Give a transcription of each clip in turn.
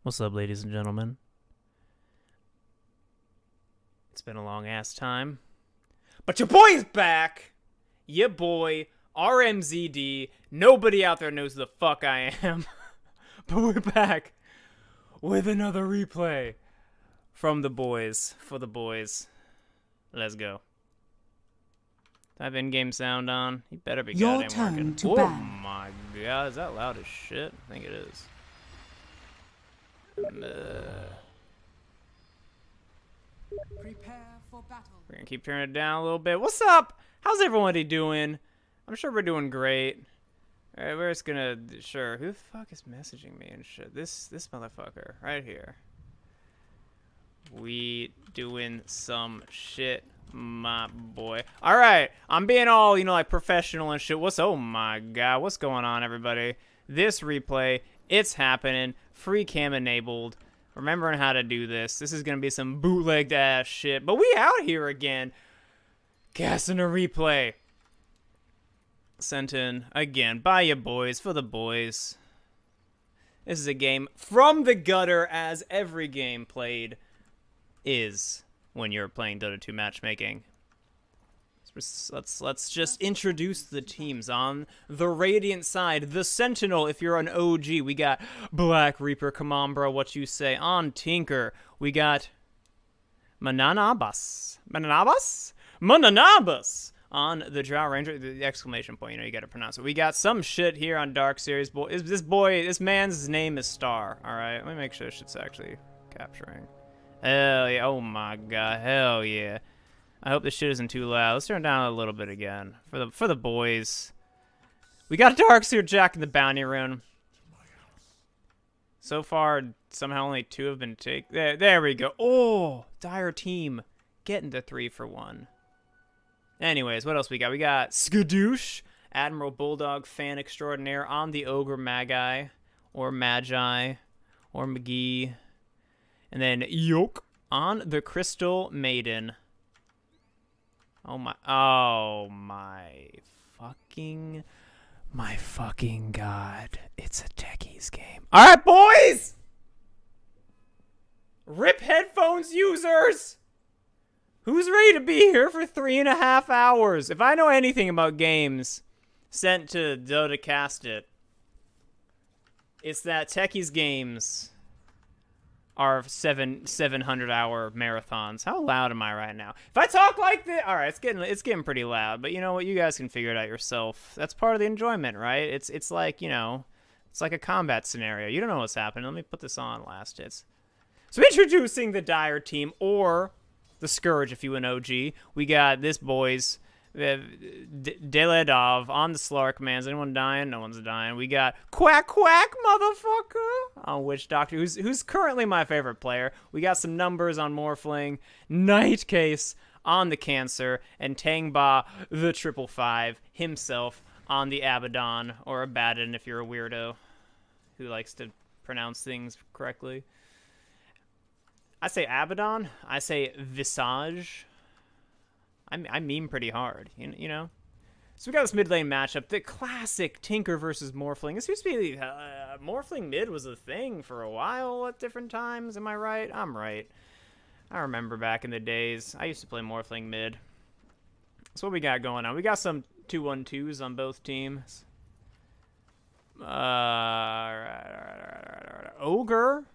What's up, ladies and gentlemen? It's been a long ass time, but your boy's back. Your boy, RMZD. Nobody out there knows who the fuck I am, but we're back with another replay from the boys for the boys. Let's go. I have in-game sound on. You better be Your goddamn turn working. to Oh ban. my god, is that loud as shit? I think it is. Prepare for battle. We're gonna keep turning it down a little bit. What's up? How's everybody doing? I'm sure we're doing great. Alright, we're just gonna sure. Who the fuck is messaging me and shit? This motherfucker right here. We doing some shit, my boy. Alright, I'm being all, like professional and shit. Oh my god, what's going on, everybody? This replay, it's happening. Free cam enabled. Remembering how to do this. This is gonna be some bootlegged ass shit. But we out here again. Gassing a replay. Sent in again by you boys, for the boys. This is a game from the gutter, as every game played is when you're playing Dota 2 matchmaking. Let's just introduce the teams. On the Radiant side, the Sentinel, if you're an OG, we got Black Reaper. Come on, bro, what you say? On Tinker, we got Mananabas. On the Drow Ranger, the exclamation point, you gotta pronounce it. We got some shit here on Dark Series. This man's name is Star, alright? Let me make sure this shit's actually capturing. Hell yeah, oh my god, hell yeah. I hope this shit isn't too loud. Let's turn it down a little bit again for the boys. We got Darkseer Jack in the bounty rune. So far, somehow only 2 have been taken. There we go. Oh, dire team getting the 3 for 1. Anyways, what else we got? We got Skadoosh, Admiral Bulldog, fan extraordinaire on the Ogre Magi, or Magi, or McGee, and then Yoke on the Crystal Maiden. Oh my fucking god. It's a techies game. Alright, boys! Rip headphones users! Who's ready to be here for 3.5 hours? If I know anything about games sent to Dota Cast it's that techies games are 700-hour marathons. How loud am I right now? If I talk like this, all right, it's getting pretty loud. But you know what? You guys can figure it out yourself. That's part of the enjoyment, right? It's like it's like a combat scenario. You don't know what's happening. Let me put this on last hits. So introducing the Dire team, or the Scourge if you an OG. We got this boys. Deledov on the Slark, man. Is anyone dying? No one's dying. We got Quack Quack, motherfucker, on Witch Doctor, who's currently my favorite player. We got some numbers on Morphling, Nightcase on the Cancer, and Tangba the 555 himself on the Abaddon, or Abaddon if you're a weirdo who likes to pronounce things correctly. I say Abaddon. I say Visage. I meme pretty hard, you know? So we got this mid lane matchup, the classic Tinker versus Morphling. This used to be, Morphling mid was a thing for a while at different times, am I right? I'm right. I remember back in the days, I used to play Morphling mid. So what we got going on? We got some 2-1-2s on both teams. Right. Ogre.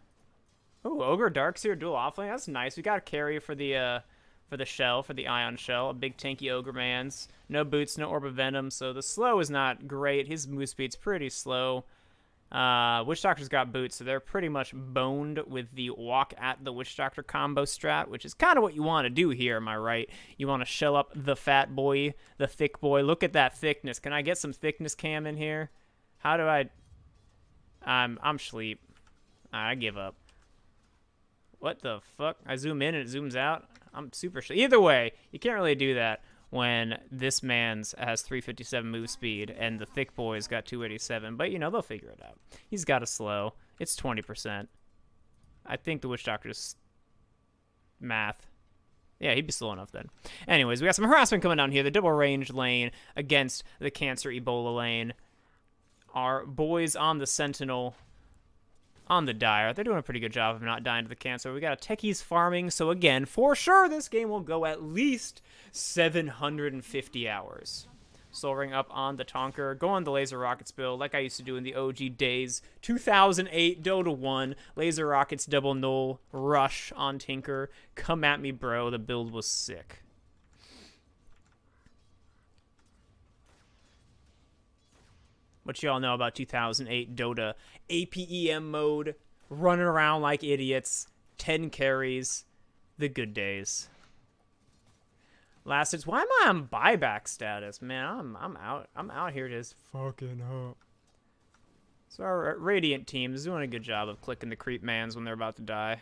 Oh, Ogre Darkseer dual offlane, that's nice. We got a carry for the shell, for the Ion Shell, a big tanky Ogre Mans. No boots, no Orb of Venom, so the slow is not great. His move speed's pretty slow. Witch Doctor's got boots, so they're pretty much boned with the walk at the Witch Doctor combo strat, which is kind of what you want to do here, am I right? You want to shell up the fat boy, the thick boy. Look at that thickness. Can I get some thickness cam in here? How do I... I'm sleep. I give up. What the fuck? I zoom in and it zooms out? I'm super sure. Either way, you can't really do that when this man's has 357 move speed and the thick boy's got 287. But, they'll figure it out. He's got a slow. It's 20%. I think the Witch Doctor's math. Yeah, he'd be slow enough then. Anyways, we got some harassment coming down here. The double range lane against the Cancer Ebola lane. Our boys on the Sentinel on the dire. They're doing a pretty good job of not dying to the cancer. We got a techies farming, so again, for sure, this game will go at least 750 hours. Soaring up on the Tonker, go on the laser rockets build like I used to do in the OG days. 2008 Dota 1, laser rockets double null, rush on Tinker. Come at me, bro. The build was sick. What y'all know about 2008 Dota? APEM mode, running around like idiots, 10 carries, the good days. Last hits. Why am I on buyback status, man? I'm out. I'm out here just fucking up. So our Radiant team is doing a good job of clicking the creep mans when they're about to die.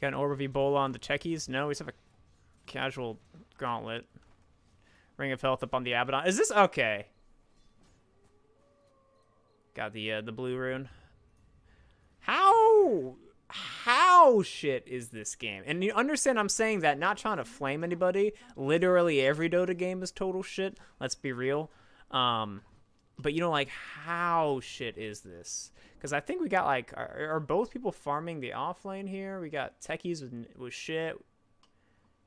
Got an Orb of Ebola on the techies? No, we just have a casual gauntlet. Ring of Health up on the Abaddon. Is this okay? Got the blue rune. How shit is this game? And you understand I'm saying that not trying to flame anybody. Literally every Dota game is total shit. Let's be real. But you know, like, how shit is this? Because I think we got like, are both people farming the off lane here? We got techies with shit.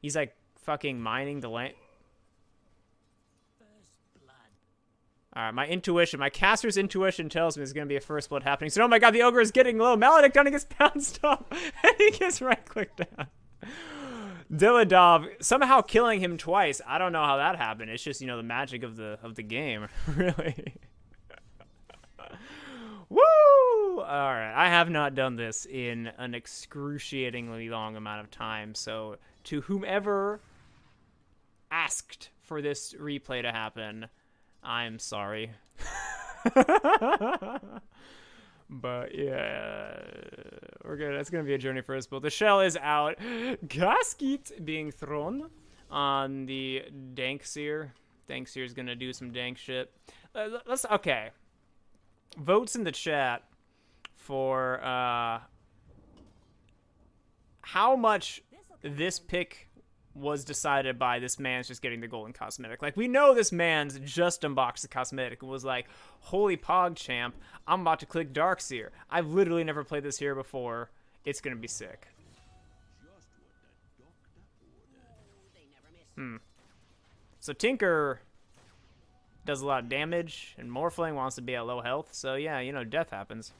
He's like fucking mining the lane. Alright, my intuition, my caster's intuition tells me there's going to be a first blood happening. So, oh my god, the ogre is getting low. Maledict down, he gets bounced up. And he gets right-clicked down. Dilladov somehow killing him twice. I don't know how that happened. It's just, you know, the magic of the game. Really. Woo! Alright, I have not done this in an excruciatingly long amount of time. So, to whomever asked for this replay to happen, I'm sorry. But yeah, we're good. That's gonna be a journey for us. But the shell is out. Gasket being thrown on the Dank Seer. Dank Seer is gonna do some dank shit. Okay. Votes in the chat for how much this pick was decided by this man's just getting the golden cosmetic. Like, we know this man's just unboxed the cosmetic and was like, holy pog champ, I'm about to click Darkseer. I've literally never played this here before. It's gonna be sick. So Tinker does a lot of damage, and Morphling wants to be at low health, so yeah, you know, death happens.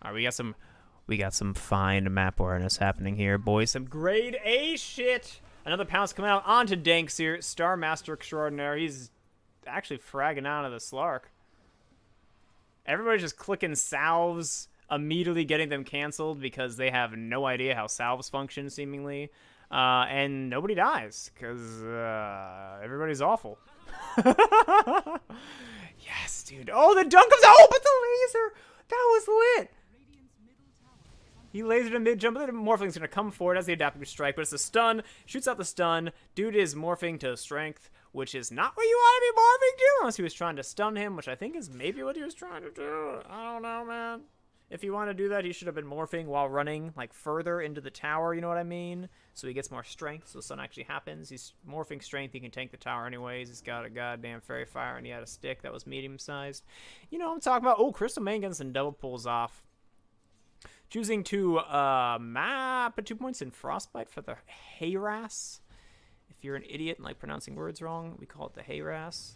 Alright, we got some fine map awareness happening here, boys. Some grade A shit. Another pounce coming out onto Dankseer, Star Master Extraordinaire. He's actually fragging out of the Slark. Everybody's just clicking salves, immediately getting them canceled because they have no idea how salves function, seemingly. And nobody dies because everybody's awful. Yes, dude. Oh, the dunk comes out. Oh, but the laser. That was lit. He lasered a mid-jump, but the Morphling's going to come forward as the adaptive strike, but it's a stun, shoots out the stun. Dude is morphing to strength, which is not what you want to be morphing to, unless he was trying to stun him, which I think is maybe what he was trying to do. I don't know, man. If you want to do that, he should have been morphing while running, like, further into the tower, you know what I mean? So he gets more strength, so stun actually happens. He's morphing strength, he can tank the tower anyways. He's got a goddamn fairy fire, and he had a stick that was medium-sized. You know what I'm talking about? Oh, Crystal Main gets some double pulls off. Choosing to put 2 points in Frostbite for the Hayras. If you're an idiot and like pronouncing words wrong, we call it the Hayras.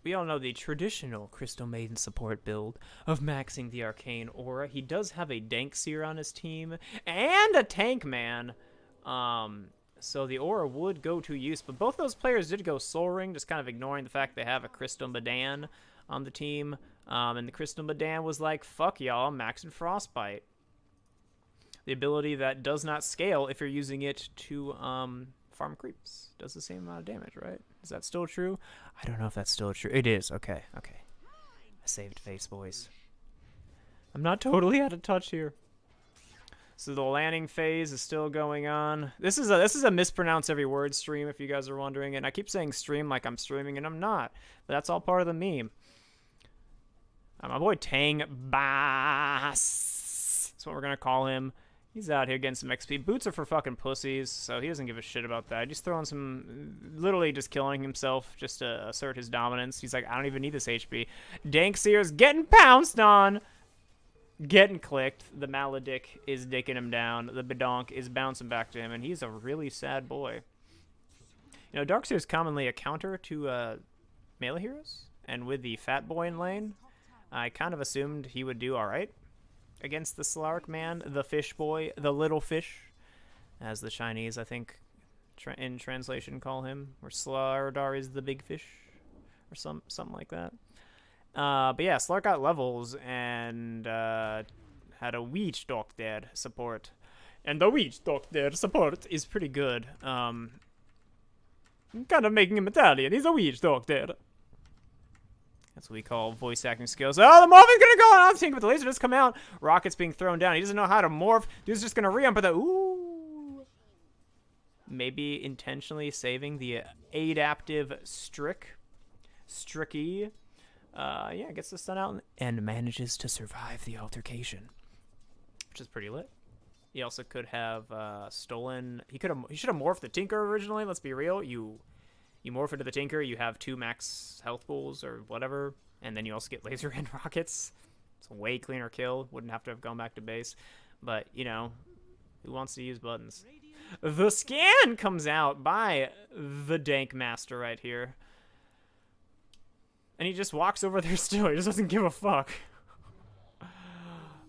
We all know the traditional Crystal Maiden support build of maxing the Arcane Aura. He does have a Dankseer on his team and a Tank Man. So the Aura would go to use, but both those players did go Soul Ring, just kind of ignoring the fact they have a Crystal Madan on the team. And the Crystal Madan was like, fuck y'all, I'm maxing Frostbite. The ability that does not scale if you're using it to farm creeps. Does the same amount of damage, right? Is that still true? I don't know if that's still true. It is. Okay, okay. I saved face, boys. I'm not totally out of touch here. So the landing phase is still going on. This is a mispronounce every word stream, if you guys are wondering. And I keep saying stream like I'm streaming, and I'm not. But that's all part of the meme. My boy Tang Bass. That's what we're going to call him. He's out here getting some XP. Boots are for fucking pussies, so he doesn't give a shit about that. He's throwing some, literally just killing himself just to assert his dominance. He's like, I don't even need this HP. Dank Seer's getting pounced on. Getting clicked. The Maledic is dicking him down. The Bedonk is bouncing back to him, and he's a really sad boy. You know, Darkseer is commonly a counter to melee heroes, and with the fat boy in lane, I kind of assumed he would do alright against the Slark man, the fish boy, the little fish, as the Chinese, I think, in translation call him, or Slardar is the big fish, or something like that. But yeah, Slark got levels and had a witch doctor support, and the witch doctor support is pretty good. Kind of making him Italian. He's a witch doctor. That's what we call voice acting skills. Oh, the morph is gonna go on sync, but the laser does come out. Rocket's being thrown down. He doesn't know how to morph. Dude's just gonna re-ump, but the ooh. Maybe intentionally saving the adaptive Stricky. Yeah, gets the stun out and manages to survive the altercation, which is pretty lit. He also could have stolen. He should have morphed the Tinker originally. Let's be real. You morph into the Tinker, you have 2 max health pools or whatever, and then you also get laser and rockets. It's a way cleaner kill. Wouldn't have to have gone back to base. But, you know, who wants to use buttons? The scan comes out by the Dank Master right here. And he just walks over there still. He just doesn't give a fuck.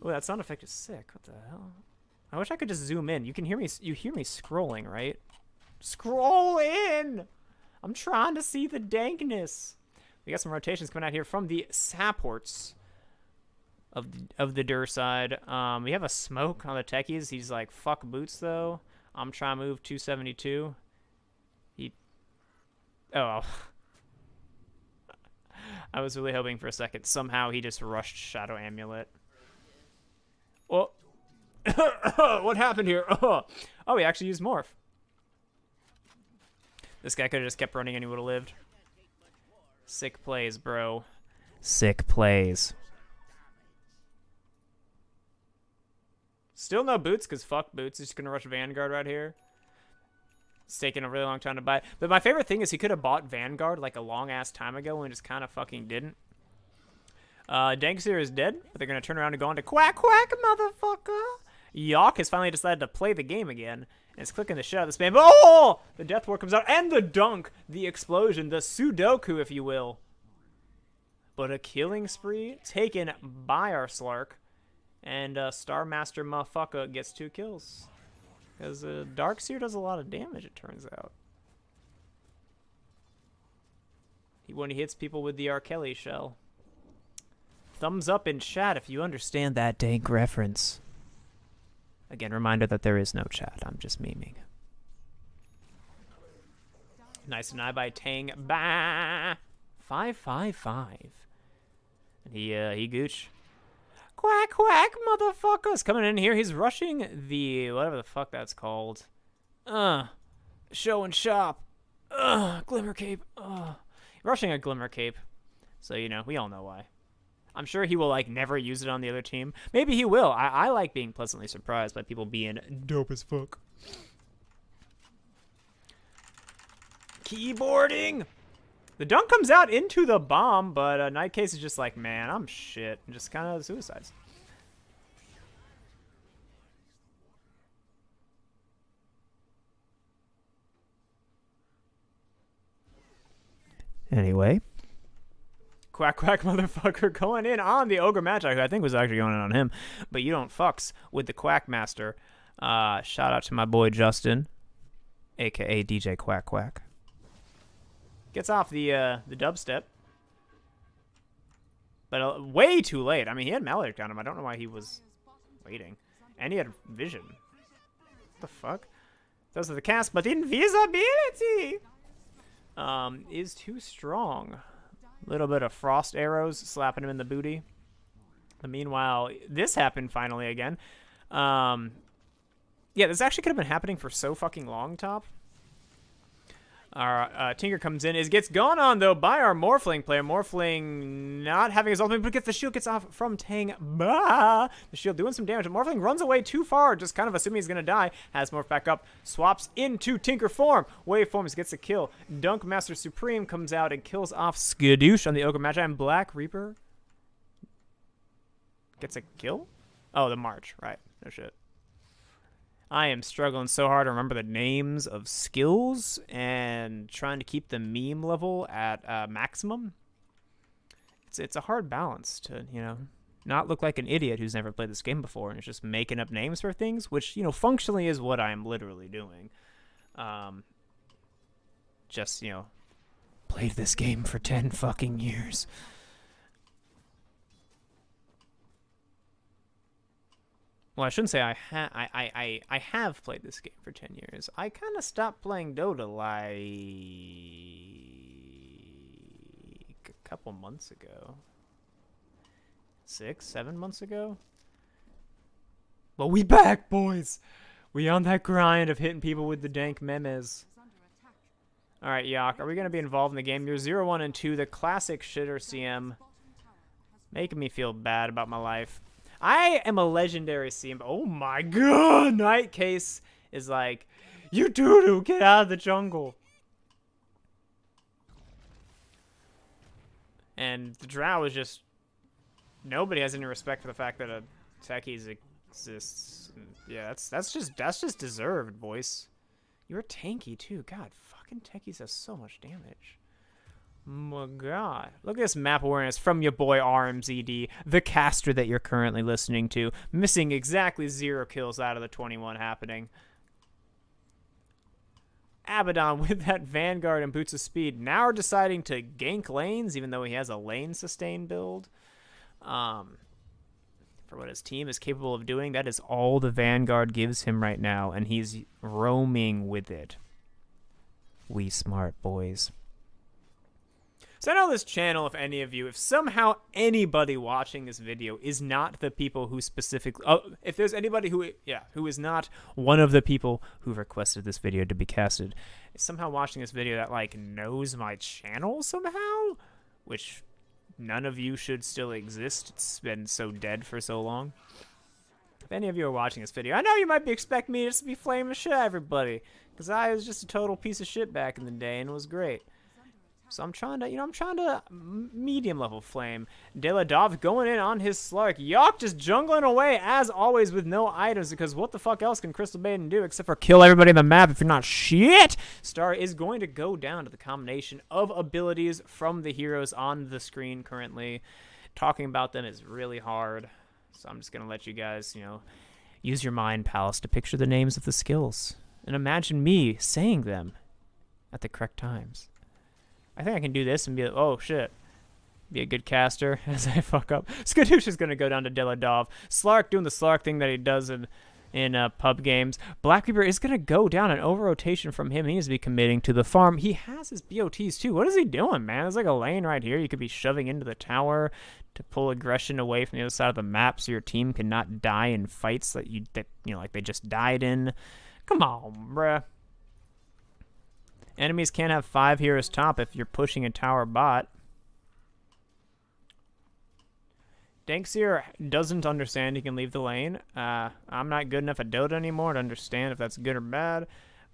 Oh, that sound effect is sick. What the hell? I wish I could just zoom in. You can hear me. You hear me scrolling, right? Scroll in! I'm trying to see the dankness. We got some rotations coming out here from the supports of the Dur side. We have a smoke on the techies. He's like, fuck boots, though. I'm trying to move 272. Oh. I was really hoping for a second. Somehow he just rushed Shadow Amulet. Oh. What happened here? Oh, he actually used Morph. This guy could have just kept running and he would have lived. Sick plays, bro. Sick plays. Still no boots, because fuck boots. He's just going to rush Vanguard right here. It's taking a really long time to buy. But my favorite thing is he could have bought Vanguard like a long-ass time ago and just kind of fucking didn't. Dankseer is dead, but they're going to turn around and go on to Quack Quack, motherfucker. Yawk has finally decided to play the game again. And it's clicking the shit out of the spam. Oh! The Death Ward comes out. And the dunk. The explosion. The Sudoku, if you will. But a killing spree taken by our Slark. And Star Master motherfucker gets 2 kills. Because Darkseer does a lot of damage, it turns out. When he hits people with the R. Kelly shell. Thumbs up in chat if you understand that dank reference. Again, reminder that there is no chat. I'm just memeing. Nice deny by Tang. Bah! 555. And he gooch. Quack, quack, motherfuckers. Coming in here. He's rushing the... whatever the fuck that's called. Show and shop. Glimmer cape. Rushing a glimmer cape. So, you know, we all know why. I'm sure he will, like, never use it on the other team. Maybe he will. I like being pleasantly surprised by people being dope as fuck. Keyboarding! The dunk comes out into the bomb, but Nightcase is just like, man, I'm shit. And just kind of suicides. Anyway. Quack, quack, motherfucker going in on the Ogre Magi, who I think was actually going in on him. But you don't fucks with the Quack Master. Shout out to my boy Justin, a.k.a. DJ Quack Quack. Gets off the dubstep. But way too late. I mean, he had Maledict on him. I don't know why he was waiting. And he had vision. What the fuck? Those are the cast, but invisibility is too strong. A little bit of frost arrows slapping him in the booty. But meanwhile, this happened finally again. Yeah, this actually could have been happening for so fucking long, top. Our Tinker comes in. It gets gone on, though, by our Morphling player. Morphling not having his ultimate, but gets the shield gets off from Tang. Bah! The shield doing some damage. Morphling runs away too far, just kind of assuming he's going to die. Has Morph back up. Swaps into Tinker form. Waveforms gets a kill. Dunk Master Supreme comes out and kills off Skadoosh on the Ogre Magi. And Black Reaper gets a kill? Oh, the March. Right. No shit. I am struggling so hard to remember the names of skills and trying to keep the meme level at maximum. It's a hard balance to, you know, not look like an idiot who's never played this game before and is just making up names for things, which, you know, functionally is what I am literally doing. Just, you know, played this game for 10 fucking years. Well, I shouldn't say I have played this game for 10 years. I kind of stopped playing Dota like a couple months ago. 6, 7 months ago? But we back, boys! We on that grind of hitting people with the dank memes. Alright, Yak, are we going to be involved in the game? You're 0, 1, and 2, the classic shitter CM. Making me feel bad about my life. I am a legendary CM. Oh my god! Night Case is like, you doo-doo, get out of the jungle. And the Drow is just, nobody has any respect for the fact that a techies exists. Yeah, that's just deserved, boys. You're tanky too. God, fucking techies have so much damage. My god. Look at this map awareness from your boy RMZD, the caster that you're currently listening to. Missing exactly 0 kills out of the 21 happening. Abaddon with that Vanguard and Boots of Speed now deciding to gank lanes, even though he has a lane sustain build. For what his team is capable of doing, that is all the Vanguard gives him right now, and he's roaming with it. We smart boys. So I know this channel, if any of you, if somehow anybody watching this video is not the people who specifically, if there's anybody who is not one of the people who requested this video to be casted, is somehow watching this video that, like, knows my channel somehow, which none of you should still exist. It's been so dead for so long. If any of you are watching this video, I know you might be expecting me just to be flaming the shit out of everybody, because I was just a total piece of shit back in the day, and it was great. So I'm trying to, medium level flame. De La Dove going in on his Slark. Yawk just jungling away, as always, with no items, because what the fuck else can Crystal Maiden do except for kill everybody on the map if you're not shit? Star is going to go down to the combination of abilities from the heroes on the screen currently. Talking about them is really hard, so I'm just going to let you guys, you know, use your mind palace to picture the names of the skills. And imagine me saying them at the correct times. I think I can do this and be like, oh shit, be a good caster as I fuck up. Skadoosh is going to go down to De La Dove. Slark doing the Slark thing that he does in pub games. Black Reaper is going to go down an over rotation from him. He needs to be committing to the farm. He has his BOTs too. What is he doing, man? There's like a lane right here. You could be shoving into the tower to pull aggression away from the other side of the map so your team cannot die in fights that you know, like they just died in. Come on, bruh. Enemies can't have 5 heroes top if you're pushing a tower bot. Dank Seer doesn't understand he can leave the lane. I'm not good enough at Dota anymore to understand if that's good or bad.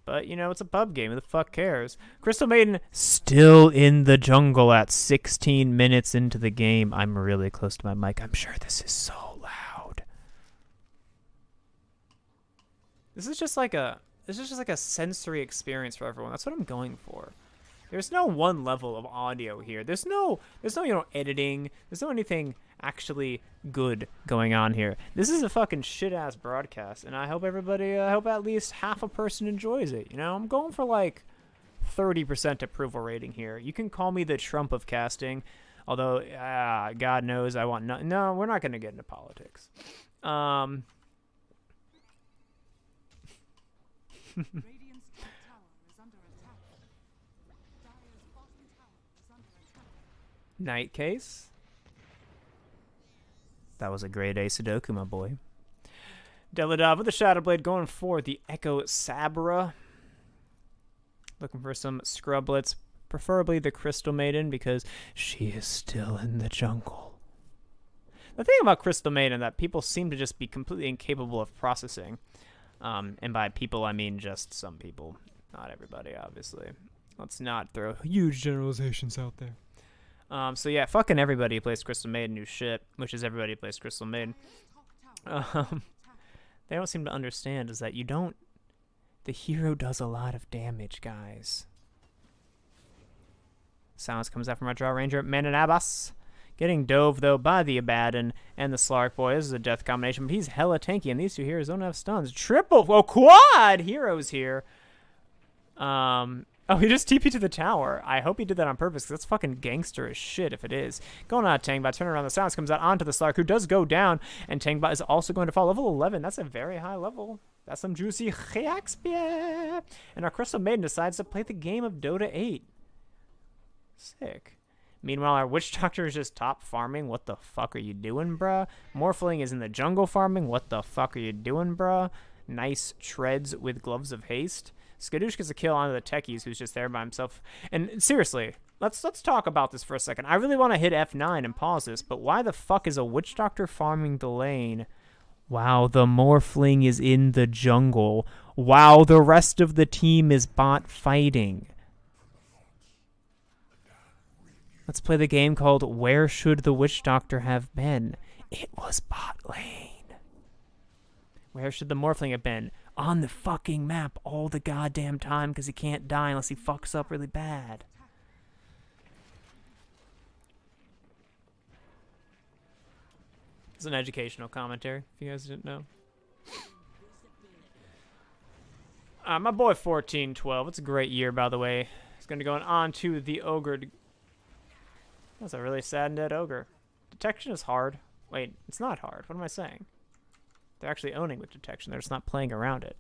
But, you know, it's a pub game. Who the fuck cares? Crystal Maiden still in the jungle at 16 minutes into the game. I'm really close to my mic. I'm sure this is so loud. This is just like a sensory experience for everyone. That's what I'm going for. There's no one level of audio here. There's no, you know, editing. There's no anything actually good going on here. This is a fucking shit-ass broadcast, and I hope everybody, I hope at least half a person enjoys it. You know, I'm going for like 30% approval rating here. You can call me the Trump of casting, although God knows I want no, we're not going to get into politics. Radiant's top tower is under attack. Dire's bottom tower is under attack. Night Case. That was a grade A Sudoku, my boy. Deladov with the Shadow Blade going for the Echo Sabra. Looking for some scrublets, preferably the Crystal Maiden, because she is still in the jungle. The thing about Crystal Maiden that people seem to just be completely incapable of processing, and by people I mean just some people, not everybody, obviously. Let's not throw huge generalizations out there. So yeah, fucking everybody who plays Crystal Maiden knew shit, which is everybody who plays Crystal Maiden. They don't seem to understand is that you don't... The hero does a lot of damage, guys. Silence comes out from our Draw Ranger, Mananabas. Getting dove, though, by the Abaddon and the Slark Boy. This is a death combination, but he's hella tanky, and these two heroes don't have stuns. Triple, well, quad heroes here. Oh, he just TP'd to the tower. I hope he did that on purpose, because that's fucking gangster as shit if it is. Going on Tangbot, turn around, the silence comes out onto the Slark, who does go down, and Tangbot is also going to fall. Level 11, that's a very high level. That's some juicy XP. And our Crystal Maiden decides to play the game of Dota 8. Sick. Meanwhile, our Witch Doctor is just top farming. What the fuck are you doing, bruh? Morphling is in the jungle farming. What the fuck are you doing, bruh? Nice treads with gloves of haste. Skadoosh gets a kill onto the techies, who's just there by himself. And seriously, let's talk about this for a second. I really want to hit F9 and pause this, but why the fuck is a Witch Doctor farming the lane? Wow, the Morphling is in the jungle. Wow, the rest of the team is bot fighting. Let's play the game called Where Should the Witch Doctor Have Been? It was bot lane. Where should the Morphling have been? On the fucking map all the goddamn time because he can't die unless he fucks up really bad. It's an educational commentary, if you guys didn't know. My boy 1412. It's a great year, by the way. He's going to go on to the Ogre. That's a really sad and dead Ogre. Detection is hard. Wait, it's not hard. What am I saying? They're actually owning with detection. They're just not playing around it.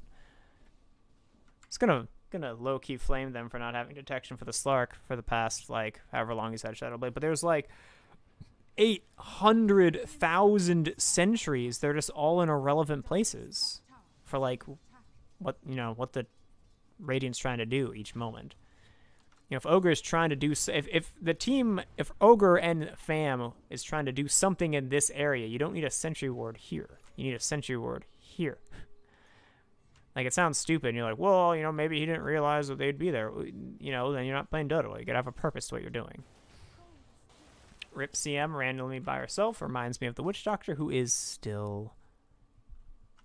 It's gonna low-key flame them for not having detection for the Slark for the past, like, however long he's had Shadowblade. But there's, like, 800,000 sentries. They're just all in irrelevant places for, like, what the Radiant's trying to do each moment. You know, if Ogre is trying to do... If Ogre and Fam is trying to do something in this area, you don't need a sentry ward here. You need a sentry ward here. Like, it sounds stupid, and you're like, well, maybe he didn't realize that they'd be there. Then you're not playing Dota. You gotta have a purpose to what you're doing. Rip CM randomly by herself reminds me of the Witch Doctor, who is still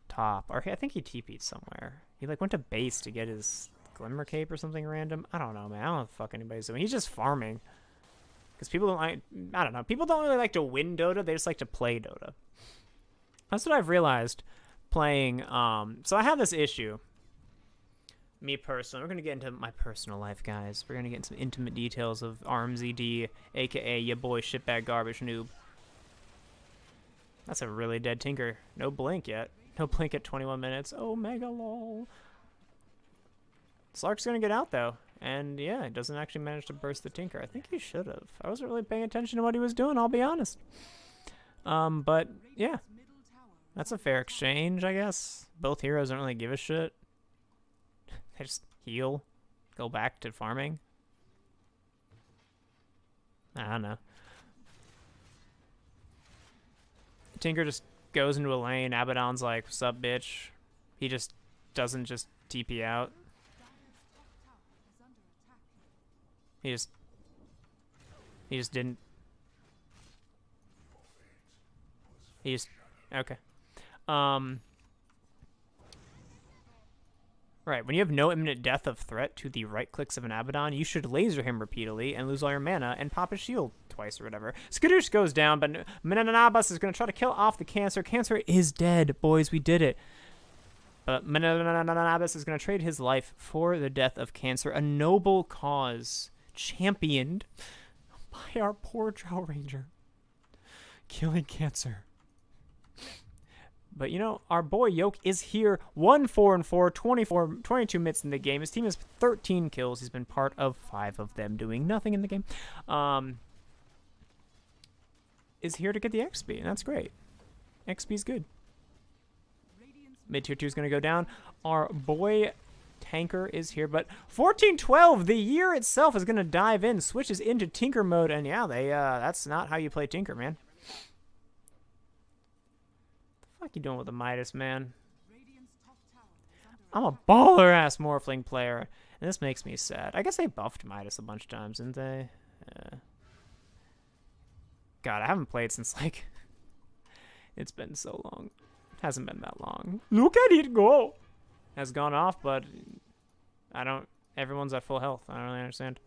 top. Or I think he TP'd somewhere. He, like, went to base to get his... Glimmer Cape or something random. I don't know, man. I don't know what the fuck anybody's doing. He's just farming. Because people don't like... I don't know. People don't really like to win Dota. They just like to play Dota. That's what I've realized playing... So I have this issue. Me personally. We're going to get into my personal life, guys. We're going to get into some intimate details of RMZD, a.k.a. ya boy shitbag garbage noob. That's a really dead Tinker. No blink yet. No blink at 21 minutes. Oh, mega lol. Slark's gonna get out though, and yeah, he doesn't actually manage to burst the Tinker. I think he should have. I wasn't really paying attention to what he was doing, I'll be honest. But yeah, that's a fair exchange, I guess. Both heroes don't really give a shit. They just heal, go back to farming. I don't know. Tinker just goes into a lane. Abaddon's like, "What's up, bitch?" He just doesn't just TP out. He just didn't. Okay. Right, when you have no imminent death of threat to the right clicks of an Abaddon, you should laser him repeatedly and lose all your mana and pop his shield twice or whatever. Skadoosh goes down, but Mananabas is going to try to kill off the Cancer. Cancer is dead, boys, we did it. But Mananabas is going to trade his life for the death of Cancer, a noble cause. Championed by our poor Drow Ranger. Killing Cancer. But our boy Yoke is here. 1-4-4, 22 minutes in the game. His team has 13 kills. He's been part of 5 of them doing nothing in the game. Is here to get the XP, and that's great. XP is good. Mid tier 2 is going to go down. Our boy tanker is here. But 1412, the year itself is going to dive in, switches into Tinker mode. And yeah, that's not how you play Tinker, man. What the fuck you doing with the Midas, man? I'm a baller-ass Morphling player. And this makes me sad. I guess they buffed Midas a bunch of times, didn't they? God, I haven't played since, like... It's been so long. It hasn't been that long. Look at it go! Has gone off, but... I don't... Everyone's at full health. I don't really understand.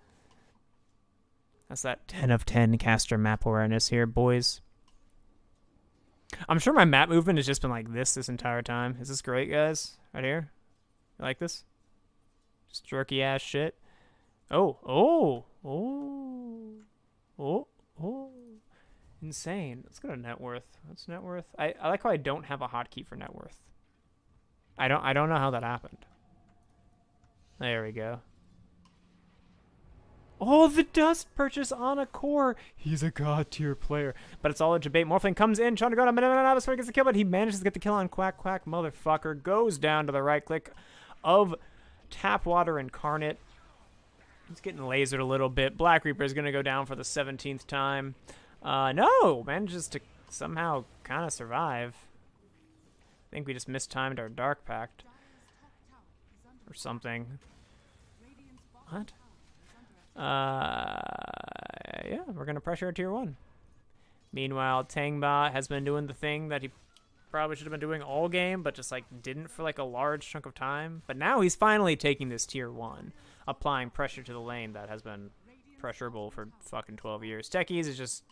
That's that 10 of 10 caster map awareness here, boys. I'm sure my map movement has just been like this entire time. Is this great, guys? Right here? You like this? Just jerky ass shit. Oh. Insane. Let's go to net worth. What's net worth? I like how I don't have a hotkey for net worth. I don't know how that happened. There we go. Oh, the dust purchase on a core. He's a god tier player. But it's all a debate. Morphling comes in, trying to go to minute before he gets the kill, but he manages to get the kill on Quack Quack. Motherfucker goes down to the right click of Tapwater Incarnate. He's getting lasered a little bit. Black Reaper is going to go down for the 17th time. No, manages to somehow kind of survive. I think we just mistimed our Dark Pact. Or something. What? Yeah, we're going to pressure tier 1. Meanwhile, Tangba has been doing the thing that he probably should have been doing all game, but just, like, didn't for, like, a large chunk of time. But now he's finally taking this tier 1, applying pressure to the lane that has been pressurable for fucking 12 years. Techies is just,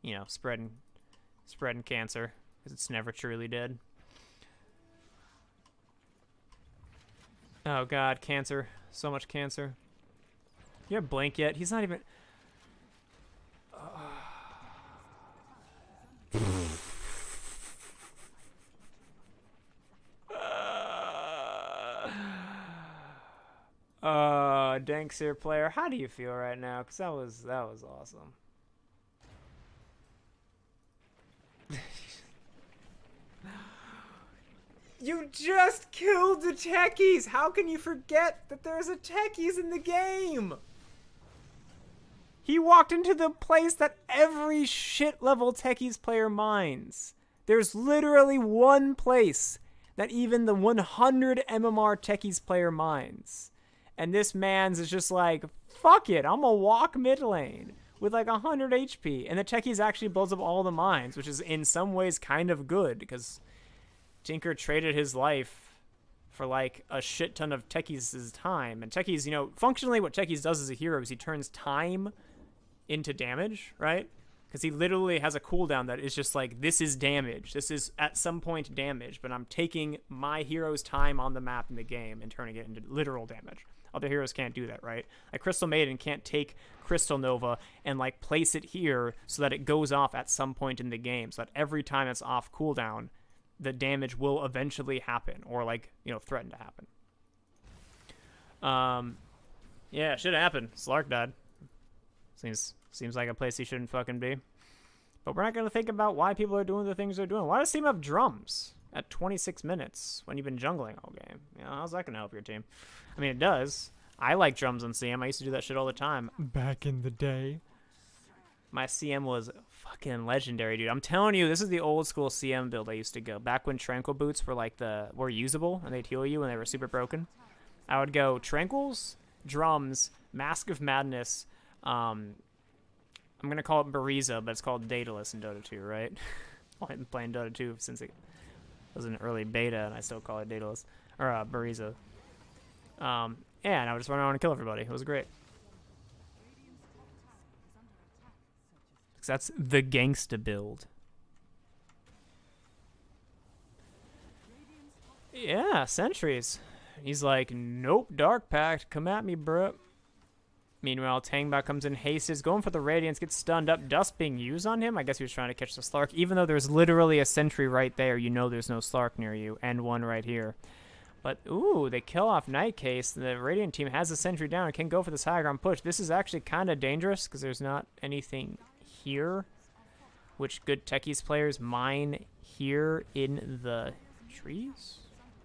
you know, spreading cancer, because it's never truly dead. Oh, God, cancer. So much cancer. You have Blink yet? He's not even... Dank Seer player, how do you feel right now? Because that was awesome. You just killed the techies! How can you forget that there's a techies in the game? He walked into the place that every shit level techies player mines. There's literally one place that even the 100 MMR techies player mines. And this man's is just like, fuck it, I'm gonna walk mid lane with like 100 HP. And the techies actually builds up all the mines, which is in some ways kind of good, because Tinker traded his life for like a shit ton of techies' time. And techies, you know, functionally what techies does as a hero is he turns time into damage, right? Because he literally has a cooldown that is just like, this is damage. This is at some point damage, but I'm taking my hero's time on the map in the game and turning it into literal damage. Other heroes can't do that, right? Like Crystal Maiden can't take Crystal Nova and like place it here so that it goes off at some point in the game, so that every time it's off cooldown, the damage will eventually happen, or like, you know, threaten to happen. Yeah, should happen. Slark died. Seems like a place he shouldn't fucking be. But we're not going to think about why people are doing the things they're doing. Why does team have drums at 26 minutes when you've been jungling all game? You know, how's that going to help your team? I mean, it does. I like drums on CM. I used to do that shit all the time. Back in the day. My CM was fucking legendary, dude. I'm telling you, this is the old school CM build I used to go. Back when Tranquil boots were like were usable and they'd heal you when they were super broken. I would go Tranquils, drums, Mask of Madness, I'm going to call it Bariza, but it's called Daedalus in Dota 2, right? Well, I've been playing Dota 2 since it was an early beta, and I still call it Daedalus. Or, Bariza. Yeah, and I would just run around and kill everybody. It was great. Because that's the gangsta build. Yeah, sentries. He's like, nope, Dark Pact, come at me, bro. Meanwhile, Tangba comes in hasted, going for the Radiance, gets stunned up. Dust being used on him. I guess he was trying to catch the Slark. Even though there's literally a sentry right there, you know there's no Slark near you, and one right here. But, ooh, they kill off Nightcase. The Radiant team has a sentry down and can go for this high ground push. This is actually kind of dangerous because there's not anything here, which good techies players mine here in the trees.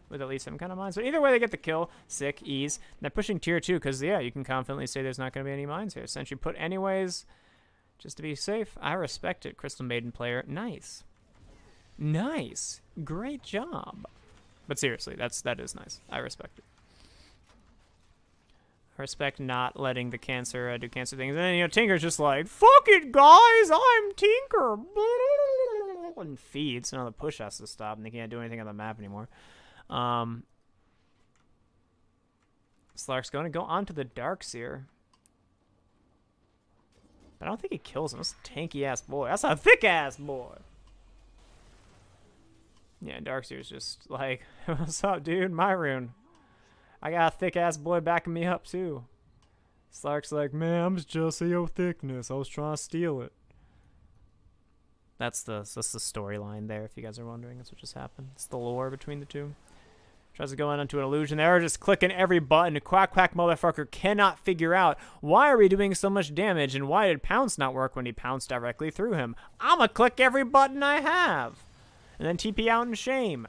with at least some kind of mines. But either way, they get the kill. Sick, ease. And they're pushing tier 2 because, yeah, you can confidently say there's not going to be any mines here. Essentially put anyways, just to be safe. I respect it, Crystal Maiden player. Nice. Nice. Great job. But seriously, that is nice. I respect it. I respect not letting the cancer do cancer things. And then, you know, Tinker's just like, fuck it, guys, I'm Tinker. And feeds. Now the push has to stop, and they can't do anything on the map anymore. Slark's going to go onto the Dark Seer. But I don't think he kills him. That's a tanky-ass boy. That's a thick-ass boy. Yeah, Darkseer's just like, what's up, dude? My rune. I got a thick-ass boy backing me up, too. Slark's like, man, I'm just of your thickness. I was trying to steal it. That's the storyline there, if you guys are wondering. That's what just happened. It's the lore between the two. Tries to go in onto an illusion there, just clicking every button. Quack Quack motherfucker cannot figure out why are we doing so much damage and why did Pounce not work when he pounced directly through him. I'ma click every button I have. And then TP out in shame.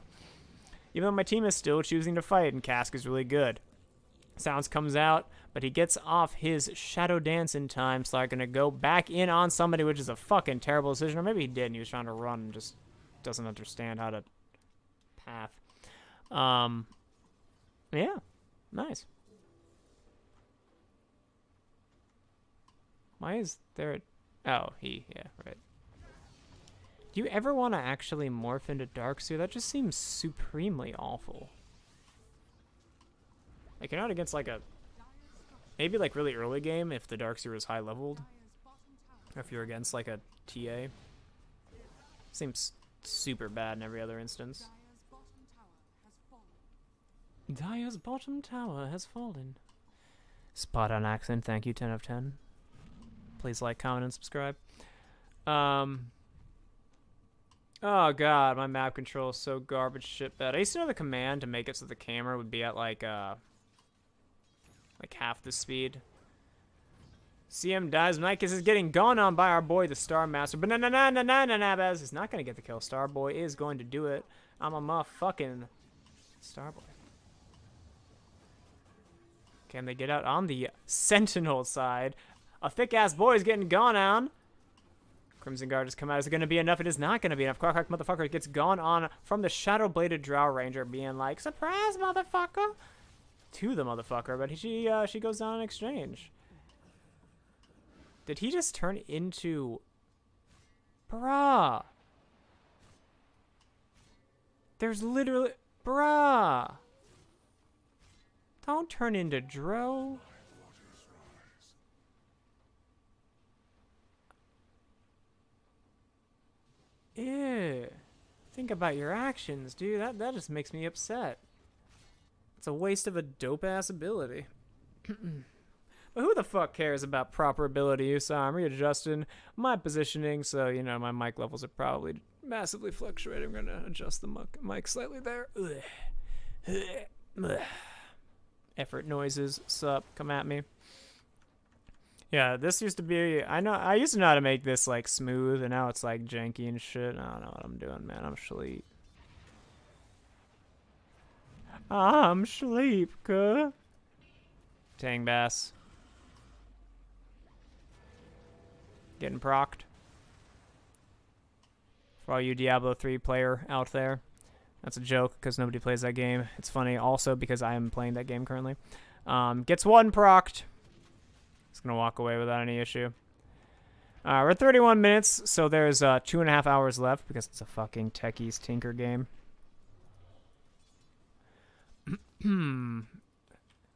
Even though my team is still choosing to fight, and Cask is really good. Sounds comes out, but he gets off his Shadow Dance in time. Slark gonna go back in on somebody, which is a fucking terrible decision. Or maybe he did, and he was trying to run and just doesn't understand how to path. Yeah, nice. Why is there oh, yeah, right. Do you ever want to actually morph into Darkseer? That just seems supremely awful. Like, you're not against, like, maybe, like, really early game if the Darkseer is high leveled. Or if you're against, like, a TA. Seems super bad in every other instance. Dire's bottom tower has fallen. Spot on accent, thank you, 10 of 10. Please like, comment, and subscribe. Oh god, my map control is so garbage shit bad. I used to know the command to make it so the camera would be at like half the speed. CM dies. Micus is getting gone on by our boy, the Star Master. But Bez is not gonna get the kill. Starboy is going to do it. I'm a motherfucking Starboy. Can they get out on the Sentinel side? A thick-ass boy is getting gone on. Crimson Guard has come out. Is it going to be enough? It is not going to be enough. Quack Quack motherfucker gets gone on from the Shadow-Bladed Drow Ranger being like, surprise, motherfucker! To the motherfucker, but she goes down in exchange. Did he just turn into... Bruh. There's literally... Bruh. Don't turn into Dro. Ew. Think about your actions, dude. That just makes me upset. It's a waste of a dope-ass ability. But who the fuck cares about proper ability use? So I'm readjusting my positioning, so, you know, my mic levels are probably massively fluctuating. I'm going to adjust the mic slightly there. Effort noises, sup, come at me. Yeah, this used to be, I used to know how to make this, like, smooth, and now it's, like, janky and shit. I don't know what I'm doing, man. I'm sleep. I'm sleep, cuh. Tang Bass. Getting procced. For all you Diablo 3 player out there. That's a joke, because nobody plays that game. It's funny also because I am playing that game currently. Gets one procced. It's going to walk away without any issue. We're at 31 minutes, so there's 2.5 hours left because it's a fucking techies tinker game.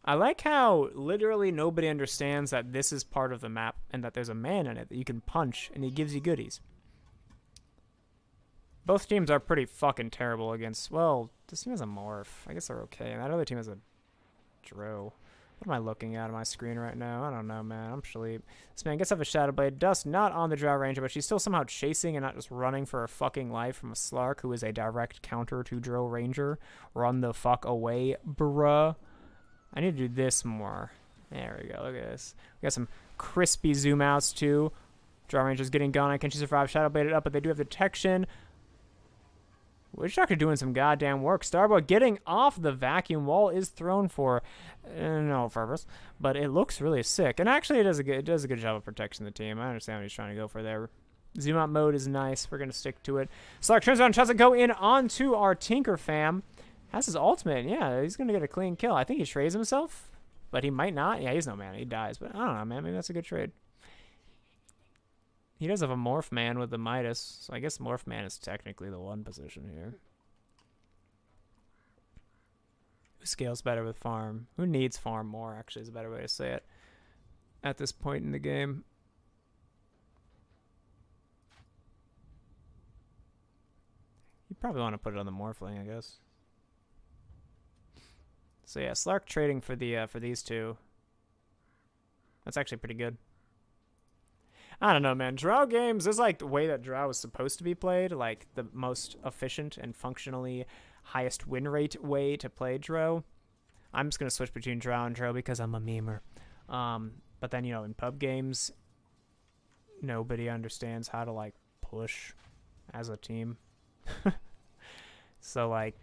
I like how literally nobody understands that this is part of the map and that there's a man in it that you can punch and he gives you goodies. Both teams are pretty fucking terrible against, well, this team has a morph. I guess they're okay. And that other team has a Dro. What am I looking at on my screen right now? I don't know, man. I'm sleep. This man gets off a Shadow Blade. Dust not on the Drow Ranger, but she's still somehow chasing and not just running for her fucking life from a Slark, who is a direct counter to Drow Ranger. Run the fuck away, bruh. I need to do this more. There we go. Look at this. We got some crispy zoom outs, too. Drow Ranger's getting gone. Can she survive? Shadow Bladed up, but they do have detection. Witch Doctor doing some goddamn work. Starboy getting off the vacuum wall is thrown for no purpose, but it looks really sick. And actually, it does a good job of protecting the team. I understand what he's trying to go for there. Zoom out mode is nice. We're gonna stick to it. Slark turns around and tries to go in onto our Tinker fam. Has his ultimate. Yeah, he's gonna get a clean kill. I think he trades himself, but he might not. Yeah, he's no man. He dies, but I don't know, man. Maybe that's a good trade. He does have a Morph Man with the Midas, so I guess Morph Man is technically the one position here. Who scales better with farm? Who needs farm more, actually, is a better way to say it at this point in the game. You probably want to put it on the Morphling, I guess. So yeah, Slark trading for the for these two. That's actually pretty good. I don't know, man. Drow games is like the way that Drow is supposed to be played, like the most efficient and functionally highest win rate way to play Drow. I'm just gonna switch between Drow and Drow because I'm a memer. But then, you know, in pub games, nobody understands how to like push as a team. So like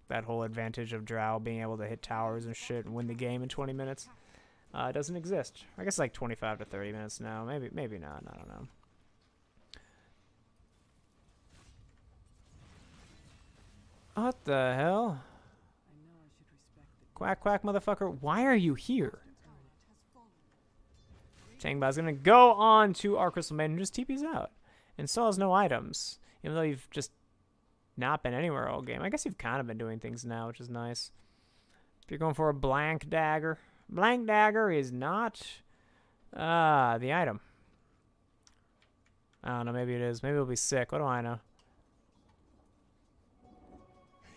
that whole advantage of Drow being able to hit towers and shit and win the game in 20 minutes. Doesn't exist. I guess like 25 to 30 minutes now. Maybe not. I don't know. What the hell? Quack, quack, motherfucker. Why are you here? Changba's gonna go on to our Crystal Maiden and just TP's out. And still has no items. Even though you've just not been anywhere all game. I guess you've kind of been doing things now, which is nice. If you're going for a blank dagger. Blank dagger is not the item. I don't know, maybe it is. Maybe it'll be sick. What do I know?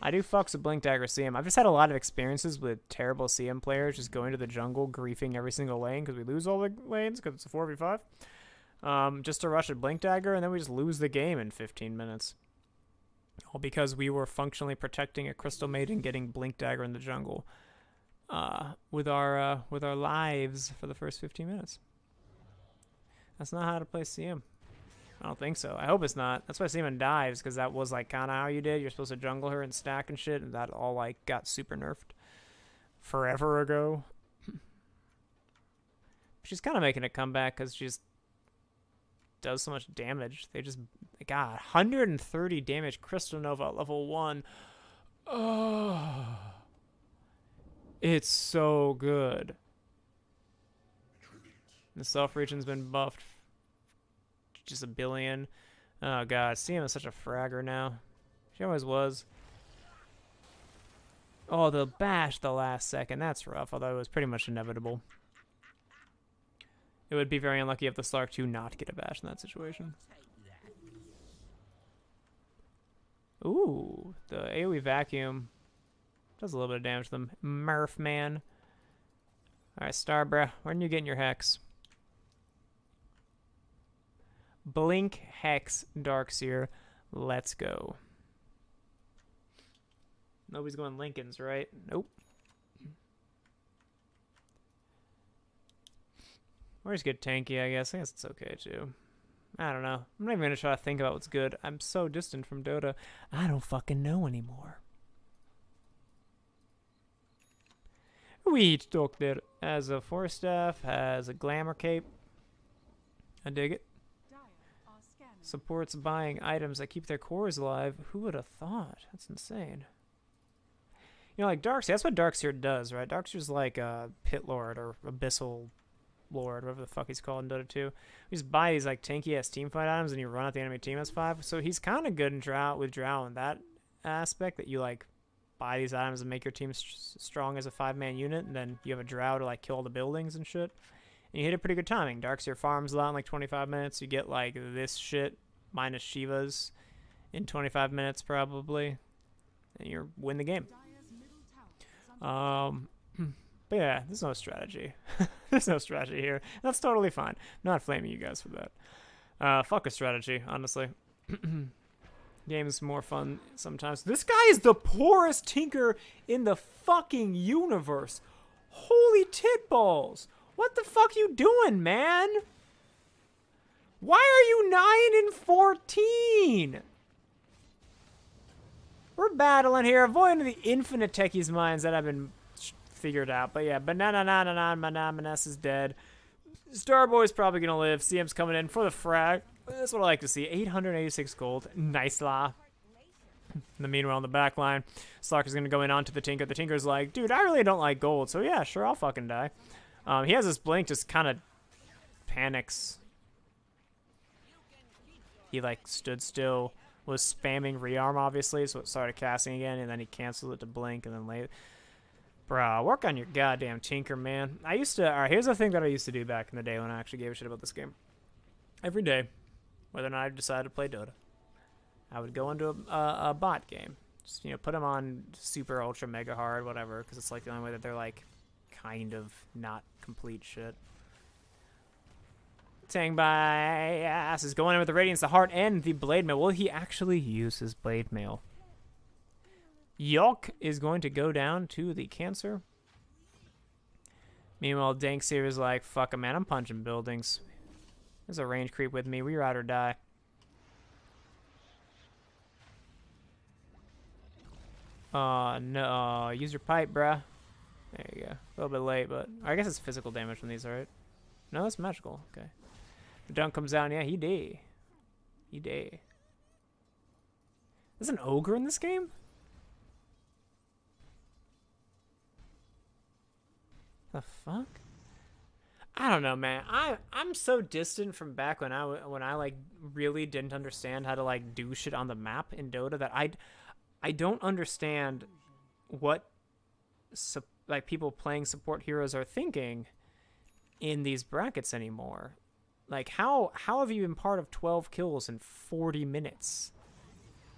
I do fucks with Blink Dagger CM. I've just had a lot of experiences with terrible CM players just going to the jungle, griefing every single lane because we lose all the lanes because it's a 4v5. Just to rush a Blink Dagger, and then we just lose the game in 15 minutes. All because we were functionally protecting a Crystal Maiden getting Blink Dagger in the jungle. With our lives for the first 15 minutes. That's not how to play CM. I don't think so. I hope it's not. That's why CM dives, because that was like kind of how you did. You're supposed to jungle her and stack and shit, and that all like got super nerfed forever ago. She's kind of making a comeback because she just does so much damage. They got 130 damage. Crystal Nova level 1. Oh. It's so good. The self-region's been buffed. Just a billion. Oh god, CM is such a fragger now. She always was. Oh, the bash the last second. That's rough, although it was pretty much inevitable. It would be very unlucky if the Slark 2 not get a bash in that situation. Ooh, the AoE vacuum does a little bit of damage to them. Murph, man. Alright, Starbra, when are you getting your Hex? Blink, Hex, Darkseer. Let's go. Nobody's going Lincolns, right? Nope. Or just get tanky, I guess. I guess it's okay, too. I don't know. I'm not even going to try to think about what's good. I'm so distant from Dota. I don't fucking know anymore. Wheat Doctor has a Force Staff, has a Glamour Cape. I dig it. Supports buying items that keep their cores alive. Who would have thought? That's insane. You know, like Darkseer, that's what Darkseer does, right? Darkseer's like a Pit Lord or Abyssal Lord, whatever the fuck he's called in Dota 2. You just buy these like tanky ass teamfight items and you run out the enemy team as 5. So he's kind of good in Drow in that aspect, that you like buy these items and make your team strong as a 5-man unit, and then you have a Drow to like kill all the buildings and shit. And you hit a pretty good timing. Darkseer farms a lot in like 25 minutes. You get like this shit minus Shivas in 25 minutes probably, and you win the game. But yeah, there's no strategy. There's no strategy here. That's totally fine. I'm not flaming you guys for that. Fuck a strategy, honestly. Game's more fun sometimes. This guy is the poorest tinker in the fucking universe. Holy tit balls. What the fuck you doing, man? Why are you 9 and 14? we're battling here, avoiding the infinite techies mines that have been figured out. But yeah, Maness is dead. Starboy's probably gonna live. CM's coming in for the frag. That's what I like to see. 886 gold. Nice la. In the meanwhile, on the back line, Slark is gonna go in onto the Tinker. The Tinker's like, dude, I really don't like gold, so yeah, sure, I'll fucking die. He has this blink, just kind of panics. He like stood still, was spamming rearm obviously, so it started casting again, and then he canceled it to blink, and then late. Bro, work on your goddamn Tinker, man. I used to. All right, here's the thing that I used to do back in the day when I actually gave a shit about this game. Every day, whether or not I decided to play Dota, I would go into a bot game. Just, you know, put them on super, ultra, mega hard, whatever, because it's like the only way that they're like kind of not complete shit. Tang by ass is going in with the Radiance, the Heart, and the Blade Mail. Will he actually use his Blade Mail? Yolk is going to go down to the Cancer. Meanwhile, Dank Seer is like, fuck him, man, I'm punching buildings. There's a range creep with me. We ride or die. No. Use your pipe, bruh. There you go. A little bit late, but I guess it's physical damage from these, right? No, that's magical. Okay. The Dunk comes down. Yeah, he day. He day. There's an ogre in this game? The fuck? I don't know, man. I'm so distant from back when I like really didn't understand how to like do shit on the map in Dota that I don't understand what like people playing support heroes are thinking in these brackets anymore. Like how have you been part of 12 kills in 40 minutes?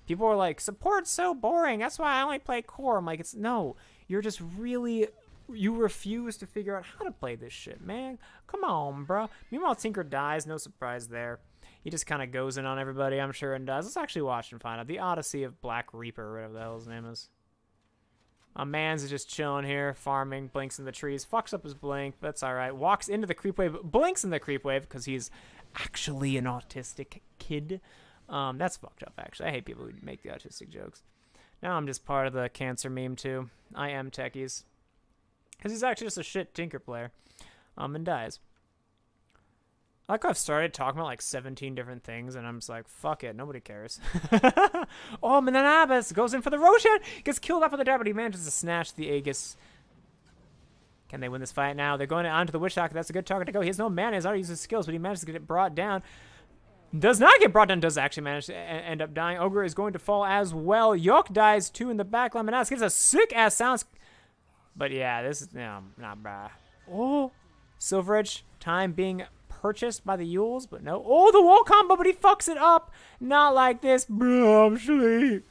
People are like, support's so boring. That's why I only play core. I'm like, no, you're just really. You refuse to figure out how to play this shit, man. Come on, bro. Meanwhile, Tinker dies. No surprise there. He just kind of goes in on everybody, I'm sure, and does. Let's actually watch and find out. The Odyssey of Black Reaper, or whatever the hell his name is. A man's just chilling here, farming, blinks in the trees, fucks up his blink, but that's alright. Walks into the creep wave, blinks in the creep wave, because he's actually an autistic kid. That's fucked up, actually. I hate people who make the autistic jokes. Now I'm just part of the Cancer meme, too. I am techies. Because he's actually just a shit Tinker player. And dies. I like how I've started talking about like 17 different things, and I'm just like, fuck it, nobody cares. Oh, Mananabas goes in for the Roshan, gets killed off with the dart, but he manages to snatch the Aegis. Can they win this fight now? They're going onto the Witch Doctor. That's a good target to go. He has no mana, he's already used his skills, but he manages to get it brought down. Does not get brought down, does actually manage to end up dying. Ogre is going to fall as well. Yok dies too in the back line. Mananas gets a sick ass sounds. But yeah, this is not bad. Oh, Silver Edge time being purchased by the Yules, but no. Oh, the wall combo, but he fucks it up. Not like this, bro. I'm sleep.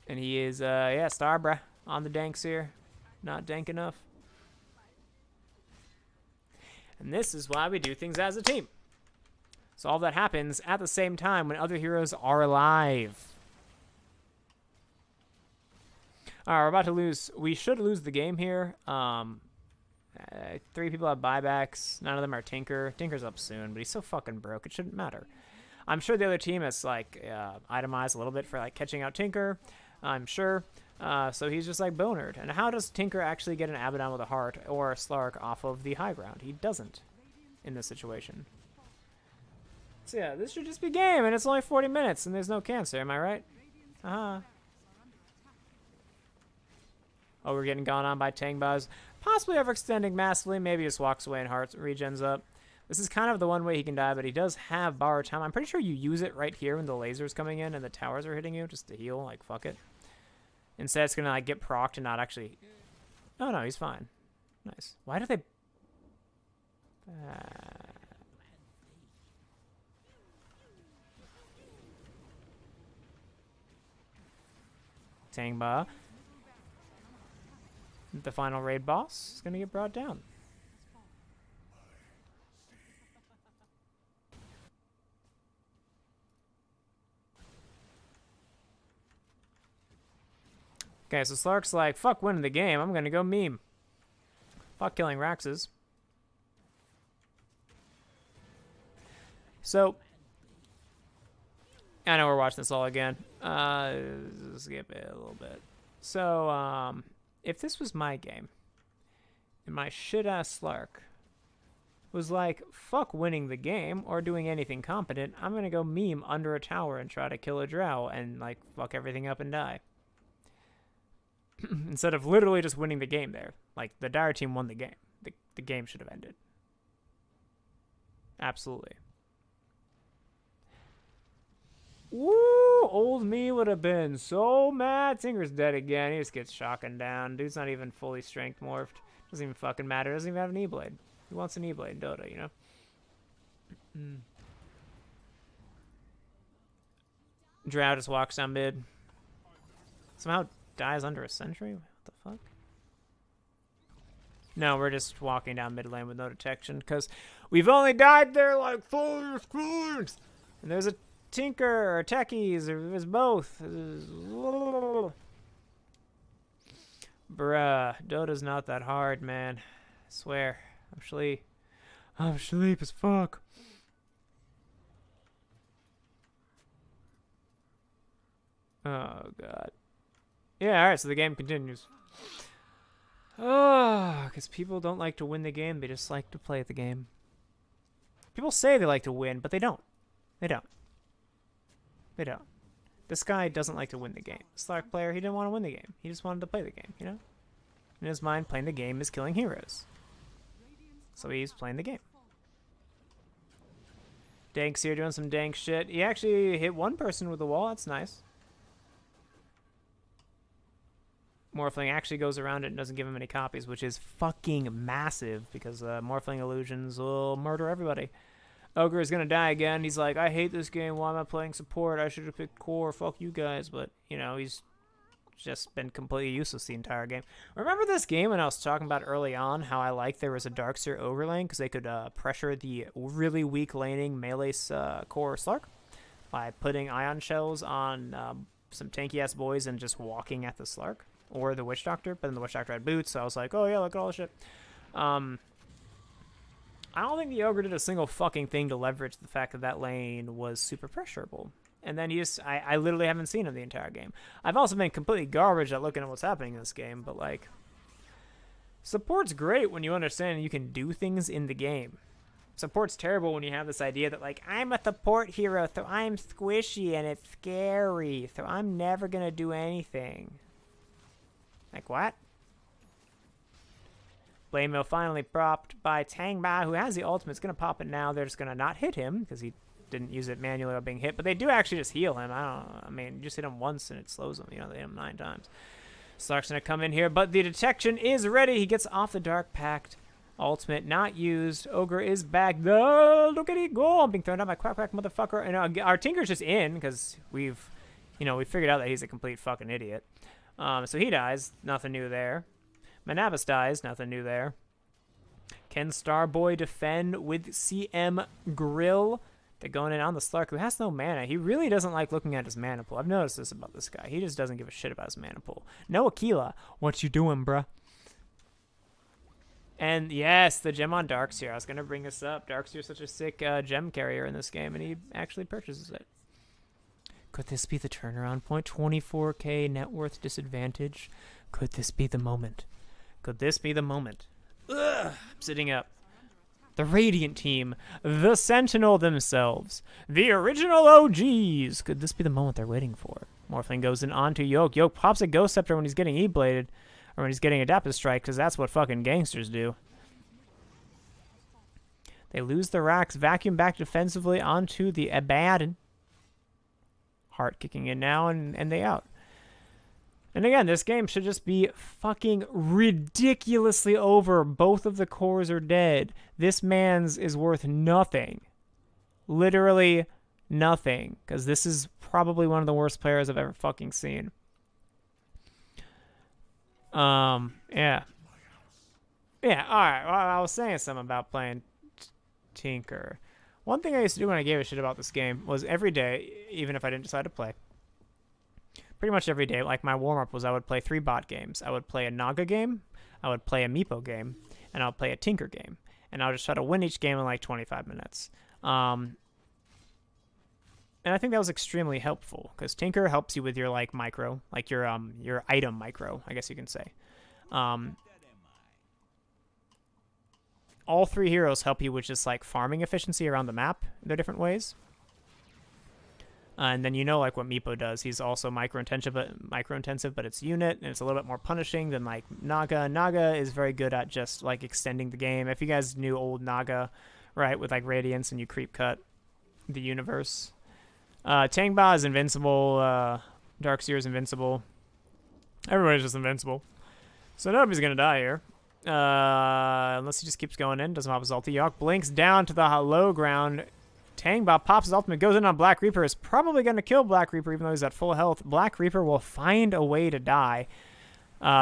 And he is, yeah, star, bruh, on the Danks here. Not dank enough. And this is why we do things as a team. So all that happens at the same time when other heroes are alive. All right, we're about to lose. We should lose the game here. 3 people have buybacks. None of them are Tinker. Tinker's up soon, but he's so fucking broke. It shouldn't matter. I'm sure the other team has like itemized a little bit for like catching out Tinker. I'm sure. So he's just like bonered. And how does Tinker actually get an Abaddon with a heart or a Slark off of the high ground? He doesn't in this situation. So yeah, this should just be game, and it's only 40 minutes, and there's no Cancer. Am I right? Oh, we're getting gone on by Tangbaz. Possibly overextending massively. Maybe just walks away and hearts regens up. This is kind of the one way he can die, but he does have borrowed time. I'm pretty sure you use it right here when the laser's coming in and the towers are hitting you, just to heal. Like, fuck it. Instead, it's going to like get procced and not actually... Oh, no, he's fine. Nice. Why do they... Tangba. The final raid boss is going to get brought down. Okay, so Slark's like, fuck winning the game, I'm going to go meme. Fuck killing Raxes. So, I know we're watching this all again. Skip it a little bit. So, if this was my game, and my shit-ass Slark was like, fuck winning the game or doing anything competent, I'm gonna go meme under a tower and try to kill a drow and, like, fuck everything up and die. Instead of literally just winning the game there. Like, the Dire team won the game. The game should have ended. Absolutely. Woo! Old me would have been so mad. Tinker's dead again. He just gets shotgun down. Dude's not even fully strength morphed. Doesn't even fucking matter. Doesn't even have an E-Blade. Who wants an E-Blade in Dota, you know? Drow just walks down mid. Somehow dies under a sentry? What the fuck? No, we're just walking down mid lane with no detection because we've only died there like 4 times. And there's a Tinker or techies or it's both. Bruh, Dota's not that hard, man. I swear. I'm sleep as fuck. Oh, God. Yeah, alright, so the game continues. Oh, because people don't like to win the game. They just like to play the game. People say they like to win, but they don't. They don't. They don't. This guy doesn't like to win the game. Slark player, he didn't want to win the game. He just wanted to play the game, you know? In his mind, playing the game is killing heroes. So he's playing the game. Dank's here doing some dank shit. He actually hit one person with the wall. That's nice. Morphling actually goes around it and doesn't give him any copies, which is fucking massive because Morphling illusions will murder everybody. Ogre is going to die again. He's like, I hate this game. Why am I playing support? I should have picked core. Fuck you guys. But, you know, he's just been completely useless the entire game. Remember this game when I was talking about early on how I liked there was a Darkseer Ogre lane because they could pressure the really weak laning melee core Slark by putting ion shells on some tanky-ass boys and just walking at the Slark or the Witch Doctor. But then the Witch Doctor had boots, so I was like, oh yeah, look at all the shit. I don't think the Ogre did a single fucking thing to leverage the fact that that lane was super pressurable. And then he just, I literally haven't seen him the entire game. I've also been completely garbage at looking at what's happening in this game, but like, support's great when you understand you can do things in the game. Support's terrible when you have this idea that like, I'm a support hero, so I'm squishy and it's scary, so I'm never gonna do anything. Like what? Blade Mill finally propped by Tangba, who has the ultimate. It's going to pop it now. They're just going to not hit him because he didn't use it manually while being hit. But they do actually just heal him. I mean, you just hit him once and it slows him. You know, they hit him 9 times. Slark's going to come in here, but the detection is ready. He gets off the Dark Pact. Ultimate not used. Ogre is back. Look at he go. I'm being thrown out by Quack Quack motherfucker. And our Tinker's just in because we figured out that he's a complete fucking idiot. So he dies. Nothing new there. Manabas dies, nothing new there. Can Starboy defend with CM Grill? They're going in on the Slark, who has no mana. He really doesn't like looking at his mana pool. I've noticed this about this guy. He just doesn't give a shit about his mana pool. No Aquila. What you doing, bruh? And yes, the gem on Darkseer. I was going to bring this up. Darkseer is such a sick gem carrier in this game, and he actually purchases it. Could this be the turnaround point? 24k net worth disadvantage? Could this be the moment? Could this be the moment? Ugh, I'm sitting up. The Radiant team, the Sentinel themselves, the original OGs. Could this be the moment they're waiting for? Morphling goes in onto Yoke. Yoke pops a Ghost Scepter when he's getting E-bladed, or when he's getting Adaptive Strike, because that's what fucking gangsters do. They lose the racks, vacuum back defensively onto the Abaddon. Heart kicking in now, and they out. And again, this game should just be fucking ridiculously over. Both of the cores are dead. This man's is worth nothing. Literally nothing. Because this is probably one of the worst players I've ever fucking seen. Yeah. Yeah, alright. Well, I was saying something about playing Tinker. One thing I used to do when I gave a shit about this game was every day, even if I didn't decide to play, pretty much every day, like my warm-up was I would play 3 bot games. I would play a Naga game, I would play a Meepo game, and I would play a Tinker game. And I would just try to win each game in like 25 minutes. And I think that was extremely helpful because Tinker helps you with your like micro, like your item micro, I guess you can say. All three heroes help you with just like farming efficiency around the map in their different ways. And then you know like what Meepo does. He's also micro-intensive, but it's unit, and it's a little bit more punishing than like Naga. Naga is very good at just like extending the game. If you guys knew old Naga, right, with like Radiance and you creep cut the universe. Tangba is invincible. Darkseer is invincible. Everybody's just invincible. So nobody's gonna die here. Unless he just keeps going in, doesn't pop his ulti. Yawk blinks down to the low ground. Tangbot pops his ultimate, goes in on Black Reaper, is probably going to kill Black Reaper even though he's at full health. Black Reaper will find a way to die.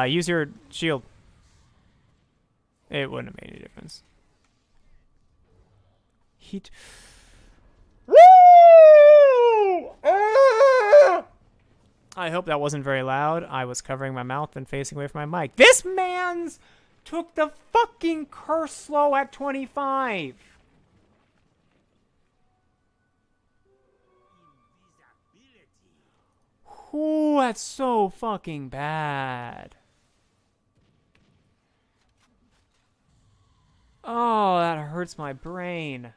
Use your shield. It wouldn't have made any difference. Heat. Woo! I hope that wasn't very loud. I was covering my mouth and facing away from my mic. This man's took the fucking curse slow at 25. Ooh, that's so fucking bad. Oh, that hurts my brain.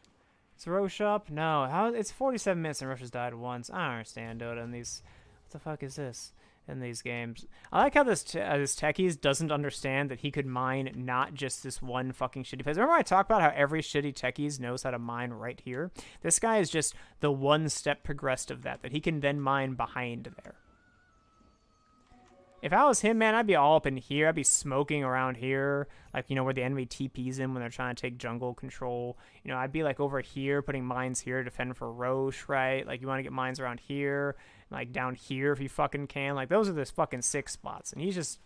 Is Roche up? No. How? It's 47 minutes and Roche has died once. I don't understand Dota in these. What the fuck is this in these games? I like how this techies doesn't understand that he could mine not just this one fucking shitty place. Remember I talked about how every shitty techies knows how to mine right here? This guy is just the one step progressed of that he can then mine behind there. If I was him, man, I'd be all up in here. I'd be smoking around here, like, you know, where the enemy TPs in when they're trying to take jungle control. You know, I'd be, like, over here, putting mines here to defend for Roche, right? Like, you want to get mines around here, like, down here if you fucking can. Like, those are the fucking 6 spots. And he's just...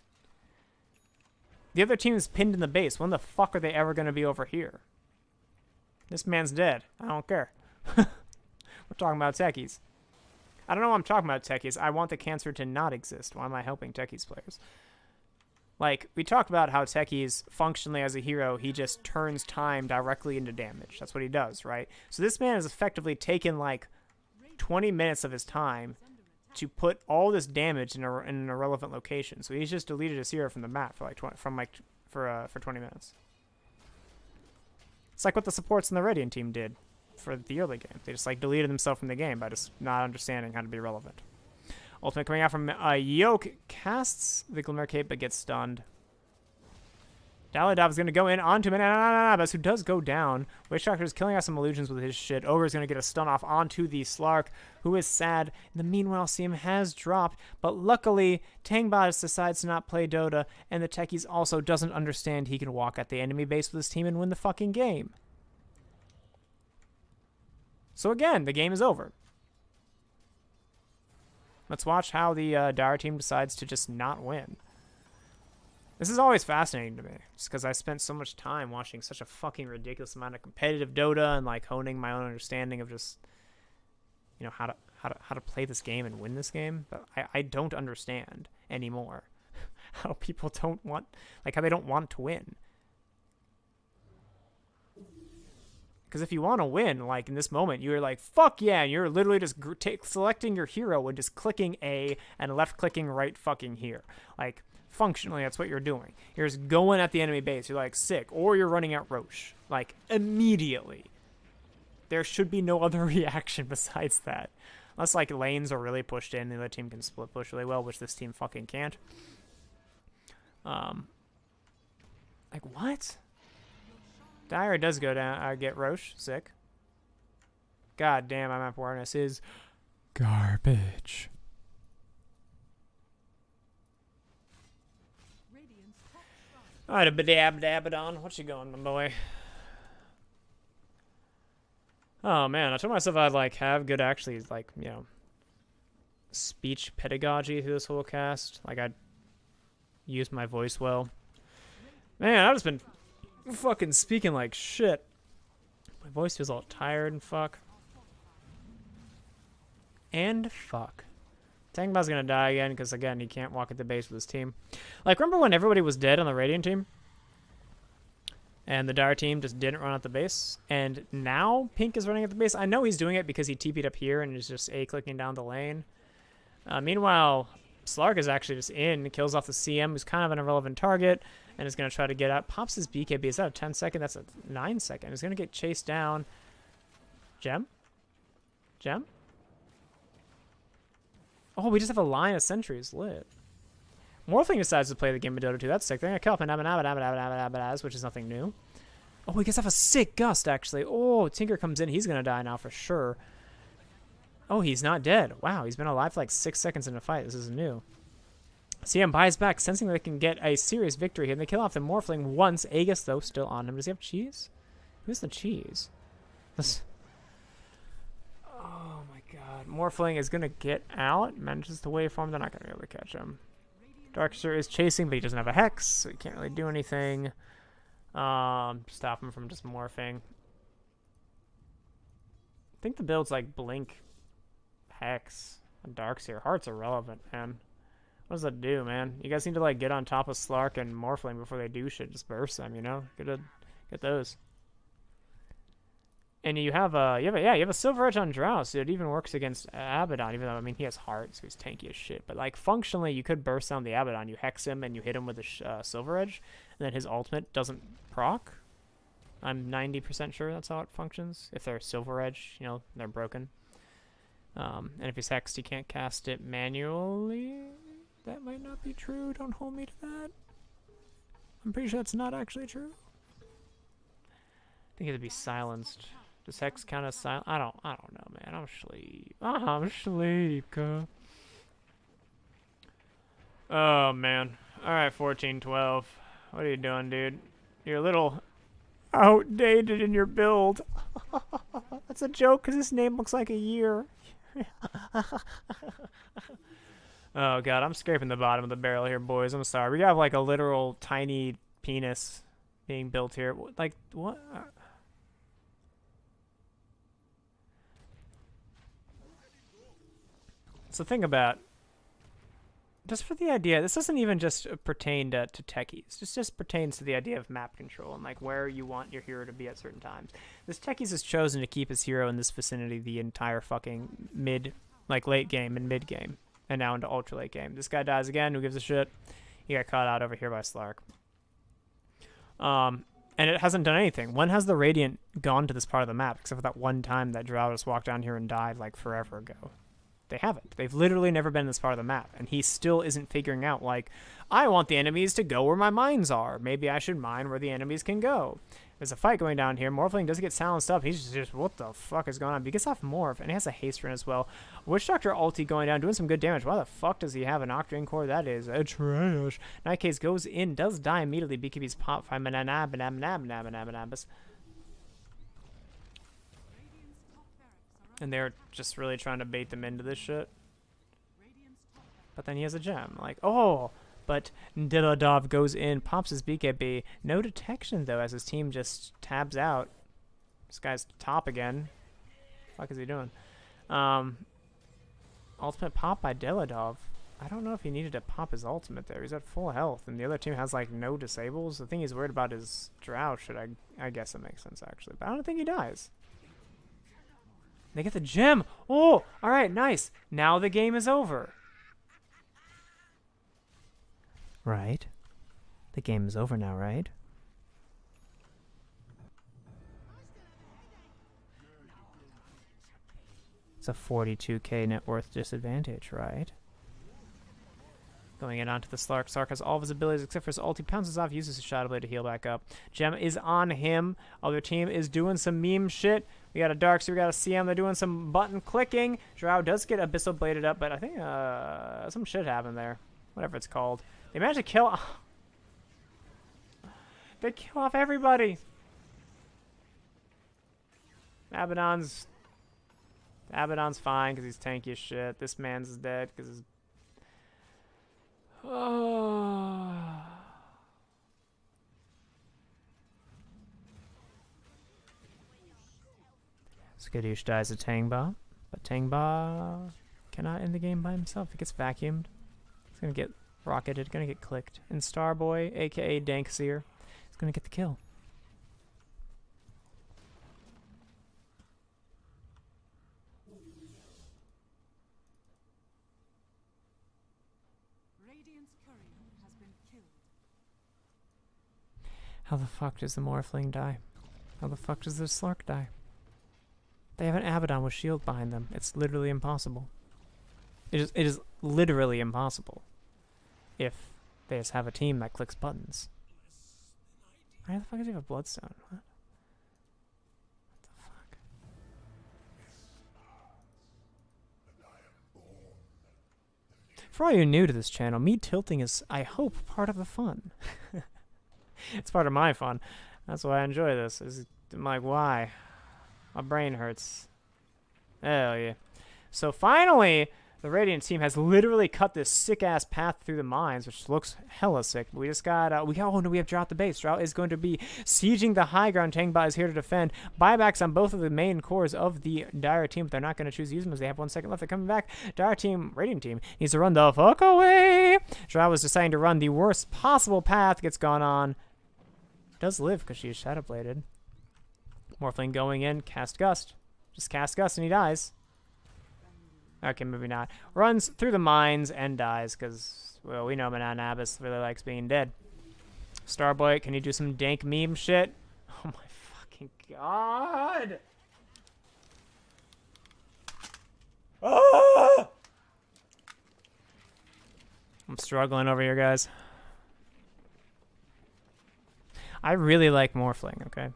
The other team is pinned in the base. When the fuck are they ever going to be over here? This man's dead. I don't care. We're talking about techies. I don't know what I'm talking about, techies. I want the cancer to not exist. Why am I helping techies players? Like, we talked about how techies, functionally as a hero, he just turns time directly into damage. That's what he does, right? So this man has effectively taken, like, 20 minutes of his time to put all this damage in an irrelevant location. So he's just deleted his hero from the map for, like, 20 minutes. It's like what the supports in the Radiant team did for the early game. They just like deleted themselves from the game by just not understanding how to be relevant. Ultimate coming out from Yoke casts the Glimmer Cape but gets stunned. Daladov is going to go in onto Manabas, who does go down. Witch Doctor is killing us some illusions with his shit. Ogre is going to get a stun off onto the Slark, who is sad. In the meanwhile, CM has dropped, but luckily, Tangbot decides to not play Dota, and the techies also doesn't understand he can walk at the enemy base with his team and win the fucking game. So again, the game is over. Let's watch how the Dire team decides to just not win. This is always fascinating to me, just because I spent so much time watching such a fucking ridiculous amount of competitive Dota and like honing my own understanding of just, you know, how to play this game and win this game. But I don't understand anymore how people don't want, like how they don't want to win. Because if you want to win, like in this moment, you're like, fuck yeah, and you're literally just selecting your hero and just clicking A and left clicking right fucking here. Like, functionally, that's what you're doing. You're just going at the enemy base. You're like, sick. Or you're running at Roche. Like, immediately. There should be no other reaction besides that. Unless, like, lanes are really pushed in, the other team can split push really well, which this team fucking can't. Like, what? Dire does go down, get Roche. Sick. God damn, my map awareness is garbage. Alright, a badab-dabadon. What you going, my boy? Oh, man. I told myself I'd, like, have good, actually, like, you know, speech pedagogy through this whole cast. Like, I'd use my voice well. Man, I've just been fucking speaking like shit. My voice feels all tired and fuck. And fuck. Tangbot's gonna die again because, again, he can't walk at the base with his team. Like, remember when everybody was dead on the Radiant team? And the Dire team just didn't run at the base. And now Pink is running at the base. I know he's doing it because he TP'd up here and is just A-clicking down the lane. Meanwhile, Slark is actually just in, kills off the CM, who's kind of an irrelevant target, and is going to try to get out. Pops his BKB. Is that a 10 second? That's a 9 second. He's going to get chased down. Gem? Gem? Oh, we just have a line of sentries lit. Morphling decides to play the game of Dota 2. That's sick. They're going to kill off an which is nothing new. Oh, he gets off a sick gust, actually. Oh, Tinker comes in. He's going to die now for sure. Oh, he's not dead. Wow, he's been alive for like 6 seconds in a fight. This is new. CM buys back, sensing they can get a serious victory here. And they kill off the Morphling once. Aegis, though, still on him. Does he have cheese? Who's the cheese? Oh, my God. Morphling is going to get out. Manages to waveform. They're not going to be able to catch him. Darkster is chasing, but he doesn't have a Hex, so he can't really do anything. Stop him from just morphing. I think the build's like Blink, Hex, and Darkseer. Heart's irrelevant, man. What does that do, man? You guys need to like get on top of Slark and Morphling before they do shit. Just burst them, you know? Get those. And you have a Silver Edge on Drow, so it even works against Abaddon, even though, I mean, he has Heart, so he's tanky as shit. But, like, functionally, you could burst down the Abaddon. You Hex him, and you hit him with a Silver Edge, and then his ultimate doesn't proc. I'm 90% sure that's how it functions. If they're Silver Edge, you know, they're broken. And if he's Hexed, he can't cast it manually. That might not be true. Don't hold me to that. I'm pretty sure that's not actually true. I think it'd be silenced. Does Hex count as silent? I don't know, man. I'm sleep. I'm sleep, cuh. Oh, man. Alright, 14-12. What are you doing, dude? You're a little outdated in your build. That's a joke, because his name looks like a year. Oh, God. I'm scraping the bottom of the barrel here, boys. I'm sorry. We have, like, a literal tiny penis being built here. Like, what? So think about, just for the idea, this doesn't even just pertain to techies. This just pertains to the idea of map control and like where you want your hero to be at certain times. This techies has chosen to keep his hero in this vicinity the entire fucking late game and mid game, and now into ultra late game. This guy dies again. Who gives a shit? He got caught out over here by Slark. And it hasn't done anything. When has the Radiant gone to this part of the map, except for that one time that Drow just walked down here and died like forever ago? They haven't. They've literally never been this far of the map, and he still isn't figuring out, like, I want the enemies to go where my mines are. Maybe I should mine where the enemies can go. There's a fight going down here. Morphling does get silenced up. He's just, what the fuck is going on? But he gets off Morph, and he has a haste run as well. Witch Doctor ulti going down, doing some good damage. Why the fuck does he have an Octane Core? That is a trash. Nightcase goes in, does die immediately. BKB's pop. And they're just really trying to bait them into this shit. But then he has a gem. Like, oh, but Diladov goes in, pops his BKB. No detection, though, as his team just tabs out. This guy's top again. What the fuck is he doing? Ultimate pop by Diladov. I don't know if he needed to pop his ultimate there. He's at full health, and the other team has, like, no disables. The thing he's worried about is Drow. I guess it makes sense, actually. But I don't think he dies. They get the gem. Oh, all right, nice. Now the game is over. Right. The game is over now, right? It's a 42k net worth disadvantage, right? Going in onto the Slark. Slark has all of his abilities except for his ult. He pounces off, uses his Shadow Blade to heal back up. Gem is on him. Other team is doing some meme shit. We got a Darkseer, we got a CM. They're doing some button clicking. Drow does get Abyssal Bladed up, but I think some shit happened there. Whatever it's called. They managed to kill... They kill off everybody. Abaddon's fine because he's tanky as shit. This man's dead because his... Oh. Skadoosh dies to Tangba, but Tangba cannot end the game by himself. He gets vacuumed. He's gonna get rocketed, gonna get clicked. And Starboy, aka Dank Seer, is gonna get the kill. How the fuck does the Morphling die? How the fuck does the Slark die? They have an Abaddon with shield behind them. It's literally impossible. It is literally impossible. If they just have a team that clicks buttons. Why the fuck does he have a Bloodstone? What? What the fuck? For all you new to this channel, me tilting is, I hope, part of the fun. It's part of my fun. That's why I enjoy this. I'm like, why? My brain hurts. Hell yeah. So finally, the Radiant team has literally cut this sick-ass path through the mines, which looks hella sick. But we just got, oh no, we have Drought the base. Drought is going to be sieging the high ground. Tangbot is here to defend. Buybacks on both of the main cores of the Dire team, but they're not going to choose to use them as they have 1 second left. They're coming back. Dire team, Radiant team, needs to run the fuck away. Drought was deciding to run the worst possible path. Gets gone on. Does live because she is Shadowbladed. Morphling going in. Cast Gust. Just cast Gust and he dies. Okay, maybe not. Runs through the mines and dies because, well, we know Manan Abyss really likes being dead. Starboy, can you do some dank meme shit? Oh my fucking god! Ah! I'm struggling over here, guys. I really like Morphling, okay?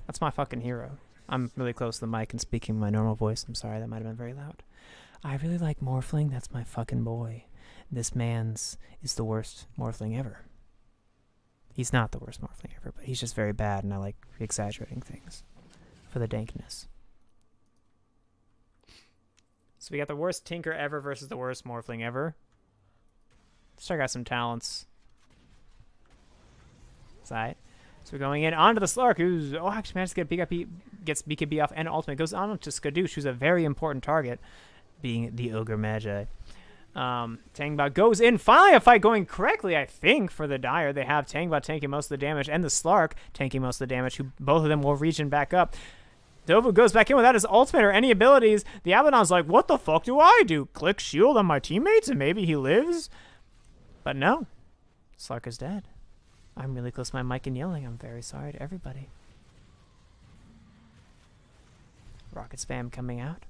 That's my fucking hero. I'm really close to the mic and speaking my normal voice. I'm sorry, that might have been very loud. I really like Morphling. That's my fucking boy. This man's is the worst Morphling ever. He's not the worst Morphling ever, but he's just very bad, and I like exaggerating things for the dankness. So we got the worst Tinker ever versus the worst Morphling ever. Let's check out some talents. Side. So we're going in onto the Slark, who's actually managed to get gets BKB off and ultimate. Goes on to Skadoosh, who's a very important target, being the Ogre Magi. Tangbot goes in. Finally, a fight going correctly, I think, for the Dire. They have Tangbot tanking most of the damage and the Slark tanking most of the damage, who both of them will regen back up. Dovu goes back in without his ultimate or any abilities. The Abaddon's like, what the fuck do I do? Click shield on my teammates and maybe he lives? But no. Slark is dead. I'm really close to my mic and yelling. I'm very sorry to everybody. Rocket spam coming out.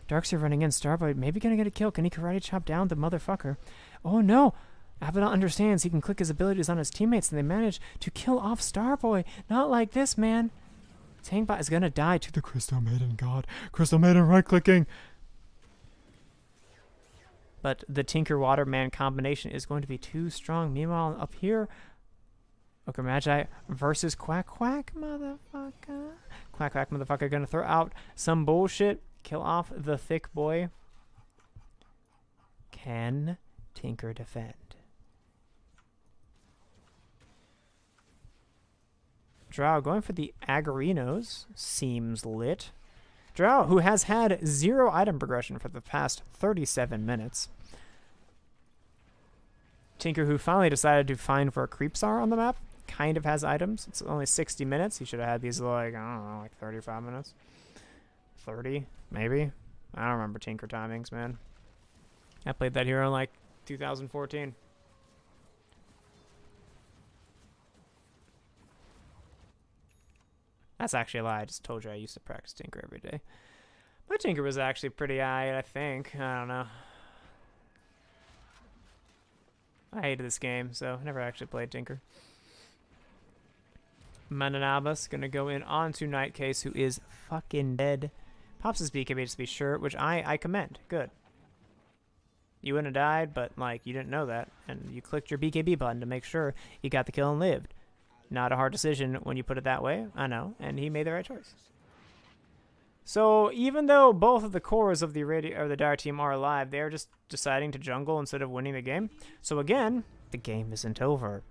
Darkseer running in. Starboy maybe gonna get a kill. Can he karate chop down the motherfucker? Oh no! Abaddon understands he can click his abilities on his teammates and they manage to kill off Starboy. Not like this, man. Tangbot is gonna die to the Crystal Maiden god. Crystal Maiden right clicking. But the Tinker Waterman combination is going to be too strong. Meanwhile, up here, Ogre Magi versus Quack Quack motherfucker. Quack Quack motherfucker gonna throw out some bullshit. Kill off the thick boy. Can Tinker defend? Drow going for the Agarinos. Seems lit. Drow, who has had 0 item progression for the past 37 minutes. Tinker, who finally decided to find where creeps are on the map, kind of has items. It's only 60 minutes. He should have had these, like, I don't know, like 35 minutes. 30, maybe? I don't remember Tinker timings, man. I played that hero in, like, 2014. That's actually a lie. I just told you I used to practice Tinker every day. But Tinker was actually pretty high, I think. I don't know. I hated this game, so I never actually played Tinker. Mananabas gonna go in onto Nightcase, who is fucking dead. Pops his BKB just to be sure, which I commend. Good. You wouldn't have died, but, like, you didn't know that. And you clicked your BKB button to make sure you got the kill and lived. Not a hard decision when you put it that way, I know, and he made the right choice. So even though both of the cores of the Dire team are alive, they are just deciding to jungle instead of winning the game. So again, the game isn't over.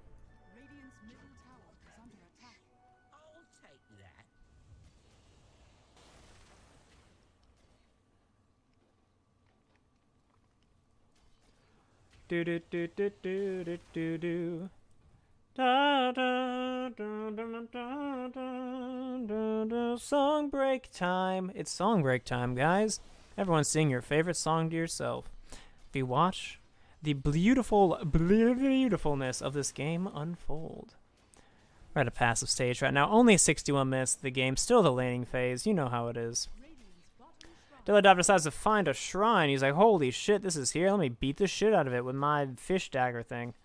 Radiant's middle tower is under attack. I'll take that. Do do do do do do do do. Da, da, da, da, da, da, da, da. Song break time. It's song break time, guys. Everyone sing your favorite song to yourself. We watch the beautifulness of this game unfold. We're at a passive stage right now. Only 61 minutes of the game. Still the laning phase. You know how it is. Diladov decides to find a shrine. He's like, holy shit, this is here. Let me beat the shit out of it with my fish dagger thing.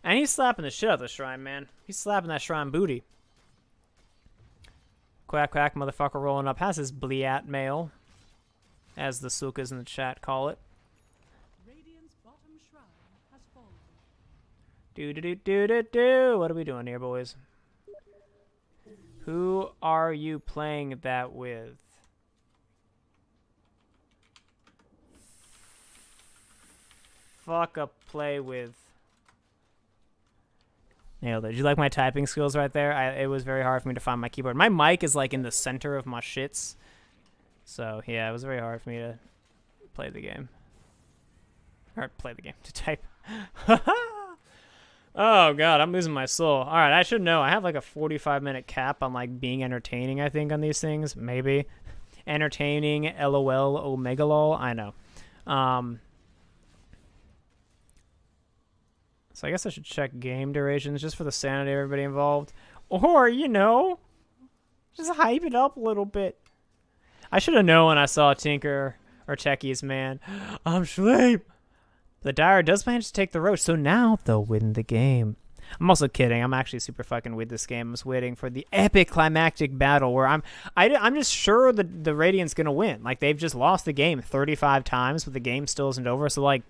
And he's slapping the shit out of the shrine, man. He's slapping that shrine booty. Quack, quack, motherfucker rolling up. Has his bliat mail, as the Sulkas in the chat call it. Radiant's bottom shrine has fallen. Do. What are we doing here, boys? Who are you playing that with? Fuck a play with. Nailed it. Did you like my typing skills right there? It was very hard for me to find my keyboard. My mic is like in the center of my shits. So yeah, it was very hard for me to play the game. Or play the game, to type. Oh god, I'm losing my soul. Alright, I should know. I have like a 45-minute cap on like being entertaining, I think, on these things. Maybe. Entertaining, LOL, Omega lol. I know. So I guess I should check game durations just for the sanity of everybody involved. Or, you know, just hype it up a little bit. I should have known when I saw Tinker or Techies, man. I'm sleep. The Dire does manage to take the roach, so now they'll win the game. I'm also kidding. I'm actually super fucking with this game. I'm just waiting for the epic climactic battle where I'm just sure the Radiant's gonna win. Like, they've just lost the game 35 times, but the game still isn't over. So, like,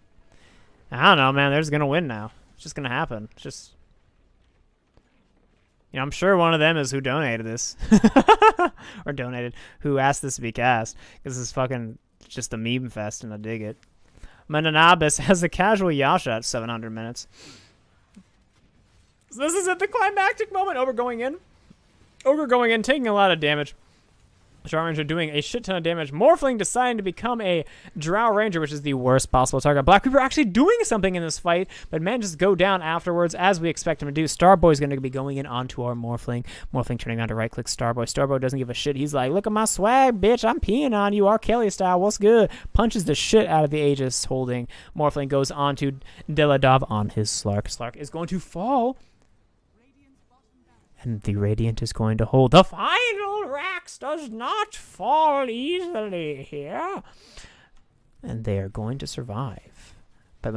I don't know, man. They're just gonna win now. It's just gonna happen. It's just, you know, I'm sure one of them is who donated this. Or donated, who asked this to be cast. Because this is fucking just a meme fest, and I dig it. Mananabis has a casual Yasha at 700 minutes. So this is at the climactic moment. Ogre going in, taking a lot of damage. Drow Ranger doing a shit ton of damage. Morphling deciding to become a Drow Ranger, which is the worst possible target. Black Reaper actually doing something in this fight, but manages to go down afterwards, as we expect him to do. Starboy's going to be going in onto our Morphling. Morphling turning on to right-click Starboy. Starboy doesn't give a shit. He's like, look at my swag, bitch. I'm peeing on you, R. Kelly style. What's good? Punches the shit out of the Aegis holding. Morphling goes on to Diladov on his Slark. Slark is going to fall. And the Radiant is going to hold. The final Rax does not fall easily here. And they are going to survive. But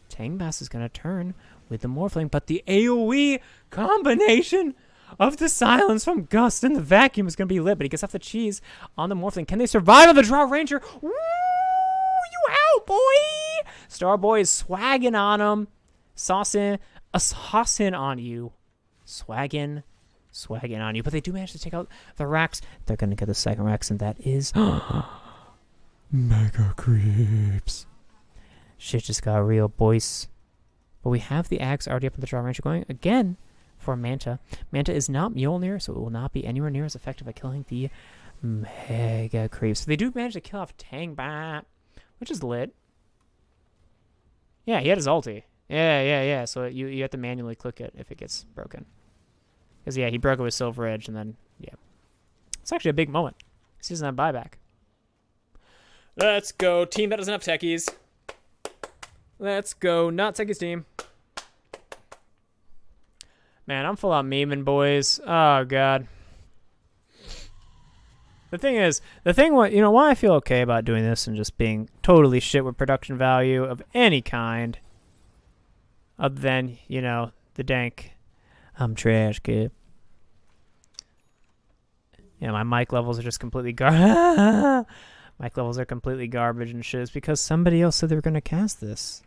Tangbass is going to turn with the Morphling. But the AoE combination of the silence from Gust and the vacuum is going to be lit. But he gets off the cheese on the Morphling. Can they survive on the Drow Ranger? Woo! You out, boy! Starboy is swagging on him. Saucing on you. Swagging on you. But they do manage to take out the Rax. They're going to get the second Rax, and that is Mega Creeps. Shit just got real, boys. But we have the Axe already up in the Drow Ranger going again for Manta. Manta is not Mjolnir, so it will not be anywhere near as effective at killing the Mega Creeps. So they do manage to kill off Tangbat, which is lit. Yeah, he had his ulti. Yeah. So you have to manually click it if it gets broken. Because, yeah, he broke it with Silver Edge, and then, yeah. It's actually a big moment. He doesn't have buyback. Let's go. Team that doesn't have techies. Let's go. Not techies team. Man, I'm full on memeing, boys. Oh, God. The thing is, why I feel okay about doing this and just being totally shit with production value of any kind, other than, the Dank. I'm trash, kid. My mic levels are just completely mic levels are completely garbage and shit. It's because somebody else said they were going to cast this.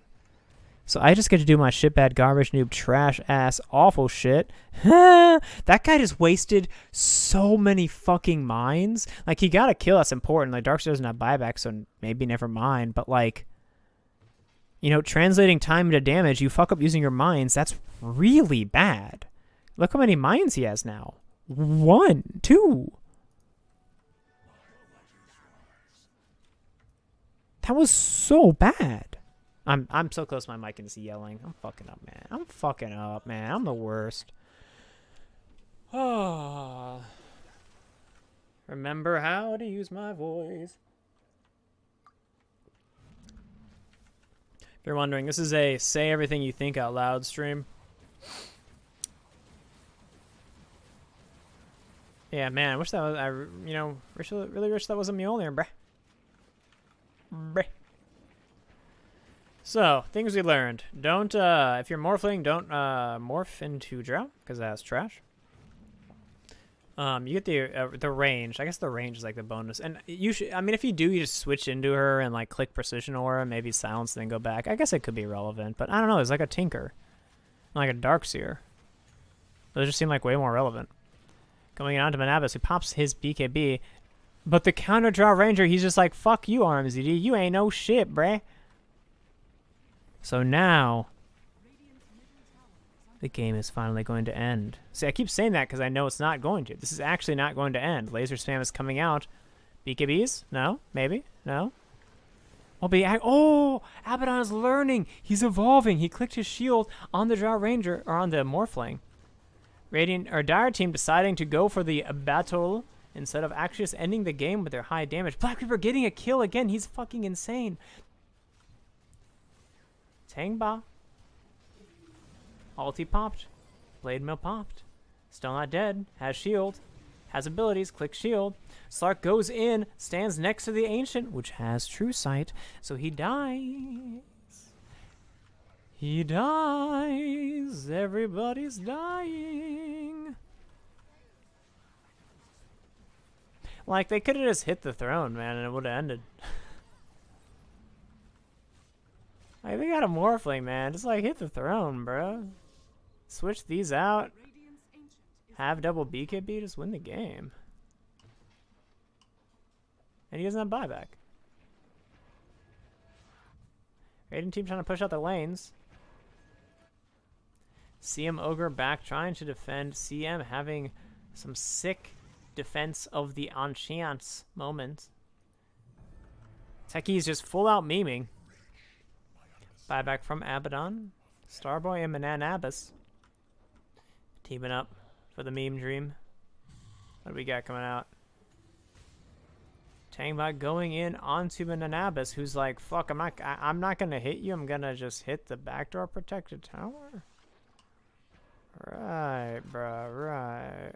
So I just get to do my shitbad, garbage, noob, trash, ass, awful shit. That guy just wasted so many fucking mines. Like, he got a kill, that's important. Like, Darkseid doesn't have buyback, so maybe never mind. But, like, translating time into damage, you fuck up using your mines, that's really bad. Look how many mines he has now. 1, 2. That was so bad. I'm so close to my mic and just yelling. I'm fucking up, man. I'm the worst. Oh. Remember how to use my voice. If you're wondering, this is a say everything you think out loud stream. Yeah, man, I wish that was, really wish that was a Mjolnir, bruh. Bruh. So, things we learned. Don't, if you're morphling, don't, morph into Drow, because that's trash. You get the range. I guess the range is like the bonus. And you should, I mean, if you do, you just switch into her and like click Precision Aura, maybe silence, then go back. I guess it could be relevant, but I don't know. It's like a Tinker. Like a Dark Seer. Those just seem like way more relevant. Going on to Manabas, who pops his BKB, but the counter draw ranger, he's just like, fuck you, RMZD. You ain't no shit, bruh. So now, the game is finally going to end. See, I keep saying that because I know it's not going to. This is actually not going to end. Laser spam is coming out. BKBs? No? Maybe? No? Oh, Abaddon is learning. He's evolving. He clicked his shield on the Drow Ranger, or on the Morphling. Radiant or Dire team deciding to go for the battle instead of actually just ending the game with their high damage. Black Reaper getting a kill again. He's fucking insane. Tangba. Ulti popped. Blade Mill popped. Still not dead. Has shield. Has abilities. Click shield. Slark goes in. Stands next to the Ancient, which has True Sight. So he dies. He dies. Everybody's dying. Like, they could have just hit the throne, man, and it would have ended. Like, they got a Morphling, man. Just, like, hit the throne, bro. Switch these out. Have double BKB, just win the game. And he doesn't have buyback. Radiant team trying to push out the lanes. CM Ogre back trying to defend. CM having some sick defense of the Enchants moment. Techies just full out memeing. Buyback from Abaddon. Starboy and Mananabas. Teaming up for the meme dream. What do we got coming out? Tangbot going in onto Mananabas, who's like, fuck, I'm not gonna hit you, I'm gonna just hit the backdoor protected tower. Right, bruh, right.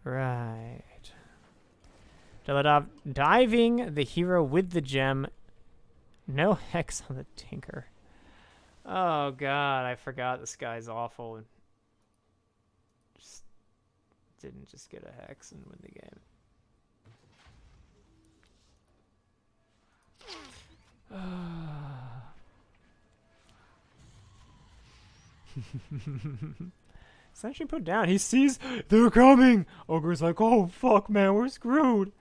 Right. Deladov diving the hero with the gem. No hex on the Tinker. Oh god, I forgot this guy's awful. Just didn't just get a hex and win the game. Sentry put down. He sees they're coming. Ogre's like, oh fuck, man, we're screwed.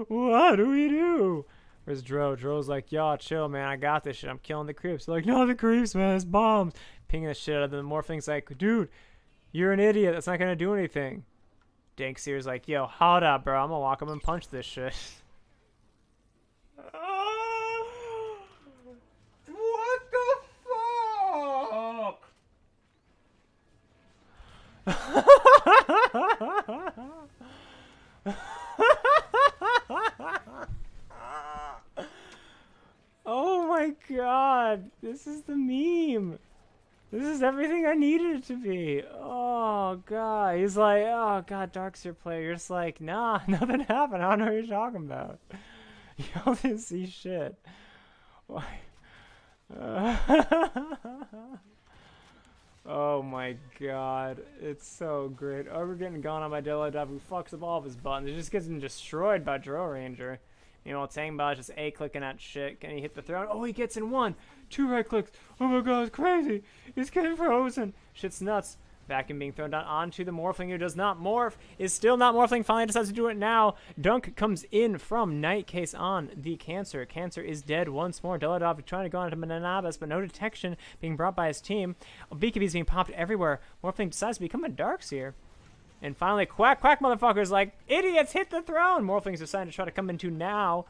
What do we do? Where's Dro? Dro's like, y'all chill, man. I got this shit. I'm killing the creeps. They're like, no, the creeps, man. It's bombs. Pinging the shit out of them. Morphing's like, dude, you're an idiot. That's not gonna do anything. Dank Seer's like, yo, hold up, bro. I'm gonna walk up and punch this shit. What the fuck? Oh my god, this is the meme. This is everything I needed it to be. Oh god, he's like, oh god, Darkseer player. You're just like, nah, nothing happened. I don't know what you're talking about. Y'all didn't see shit. Why? Oh my god, it's so great. Oh, we're getting gone on by Deladov, who fucks up all of his buttons. He just gets destroyed by Drow Ranger. Meanwhile, Tangbot just A-clicking at shit. Can he hit the throne? Oh, he gets in one. 2 right clicks. Oh my god, it's crazy. He's getting frozen. Shit's nuts. Vacuum being thrown down onto the Morphling, who does not morph. Is still not morphling. Finally decides to do it now. Dunk comes in from Nightcase on the Cancer. Cancer is dead once more. Deladov trying to go onto Mananabas, but no detection being brought by his team. BKB's being popped everywhere. Morphling decides to become a Darkseer. And finally, quack, motherfuckers, like, idiots, hit the throne! Morphling's deciding to try to come into now.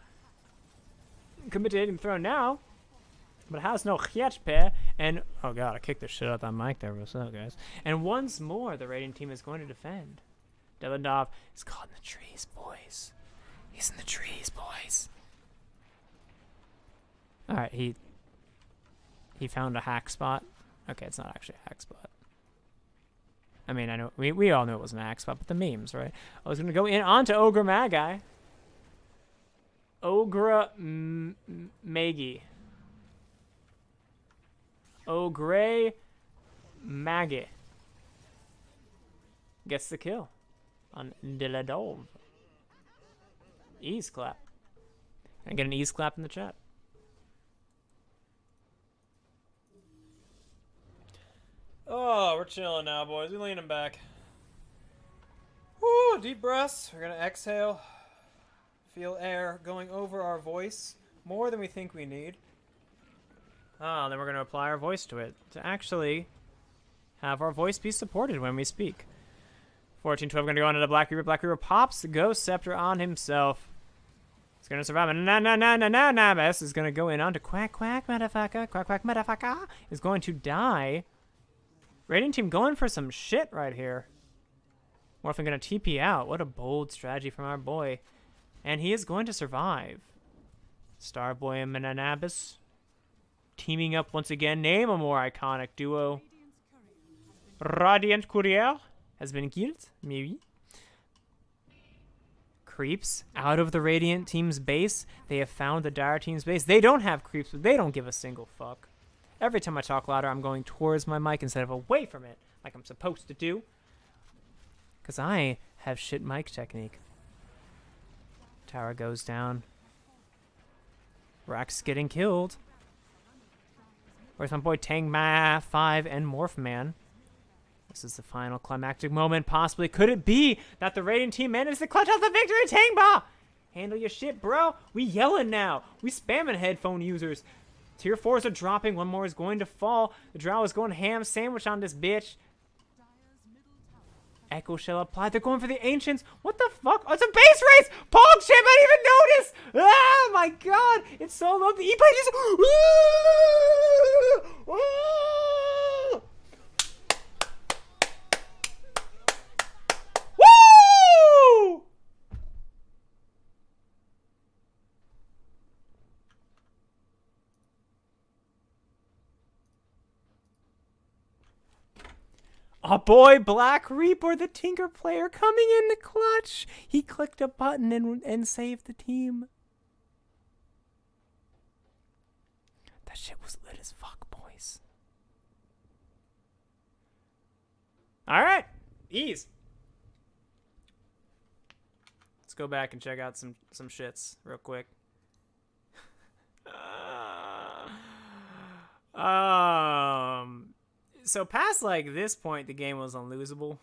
Commit to hitting the throne now. But it has no CUHS. And, oh god, I kicked the shit out of that mic there. What's up, guys? And once more, the Radiant team is going to defend. Deladov is caught in the trees, boys. He's in the trees, boys. Alright, he found a hack spot. Okay, it's not actually a hack spot. I mean, I know we all knew it was Max, but the memes, right? I was gonna go in onto Ogre Magi. Ogre Maggie. Ogre Maggie gets the kill on Diladov. Ease clap. I get an ease clap in the chat. Oh, we're chilling now, boys. We're leaning back. Woo, deep breaths. We're gonna exhale. Feel air going over our voice more than we think we need. Ah, then we're gonna apply our voice to it to actually have our voice be supported when we speak. 14-12 gonna go into the Black Reaper. Black Reaper pops the Ghost Scepter on himself. He's gonna survive. Mess is gonna go in onto Quack Quack motherfucker. Quack Quack motherfucker is going to die. Radiant team going for some shit right here. Morphin gonna TP out. What a bold strategy from our boy. And he is going to survive. Starboy and Mananabis teaming up once again. Name a more iconic duo. Radiant Courier has been killed. Maybe. Creeps out of the Radiant team's base. They have found the Dire team's base. They don't have creeps, but they don't give a single fuck. Every time I talk louder, I'm going towards my mic instead of away from it, like I'm supposed to do. Because I have shit mic technique. Tower goes down. Rax getting killed. Where's my boy Tang Ma 5 and Morph Man? This is the final climactic moment, possibly. Could it be that the Radiant team managed to clutch out the victory, Tang Ba? Handle your shit, bro. We yelling now. We spamming headphone users. Tier 4s are dropping. One more is going to fall. The Drow is going ham sandwich on this bitch. Echo Shell applied. They're going for the Ancients. What the fuck? Oh, it's a base race! Pog ship! I didn't even notice! Ah, my god! It's so low. The E-Play just... Woo! Our boy Black Reaper, the Tinker player, coming in the clutch. He clicked a button and saved the team. That shit was lit as fuck, boys. All right, ease. Let's go back and check out some shits real quick. So past like this point, the game was unlosable.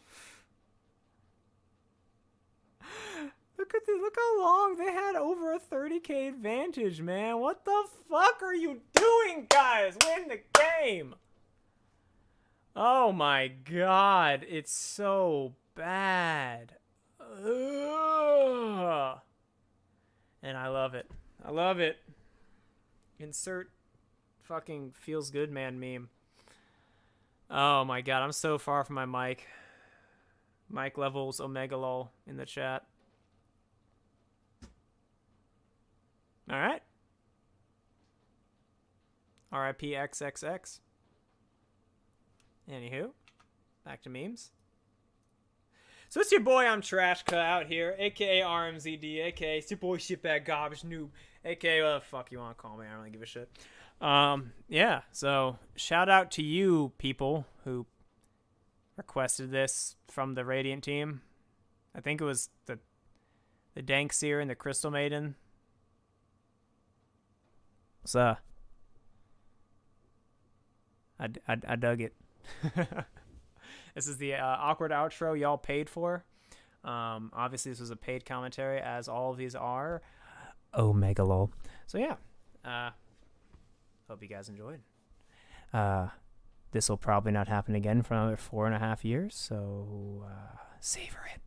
Look how long they had over a 30k advantage, man. What the fuck are you doing, guys? Win the game. Oh my god, it's so bad. Ugh. And I love it. I love it. Insert fucking feels good man meme. Oh my god, I'm so far from my mic. Mic levels omega lol in the chat. Alright. RIP XXX. Anywho, back to memes. So it's your boy, I'm Trash Cut out here, aka RMZD, aka it's your boy Shitbag Garbage Noob, aka what the fuck you want to call me, I don't really give a shit. Yeah, so shout out to you people who requested this from the Radiant team. I think it was the Dank, Seer, and the Crystal Maiden. So I dug it. This is the awkward outro y'all paid for. Obviously this was a paid commentary, as all of these are. Oh, megalol. So yeah, hope you guys enjoyed. This will probably not happen again for another 4.5 years, so savor it.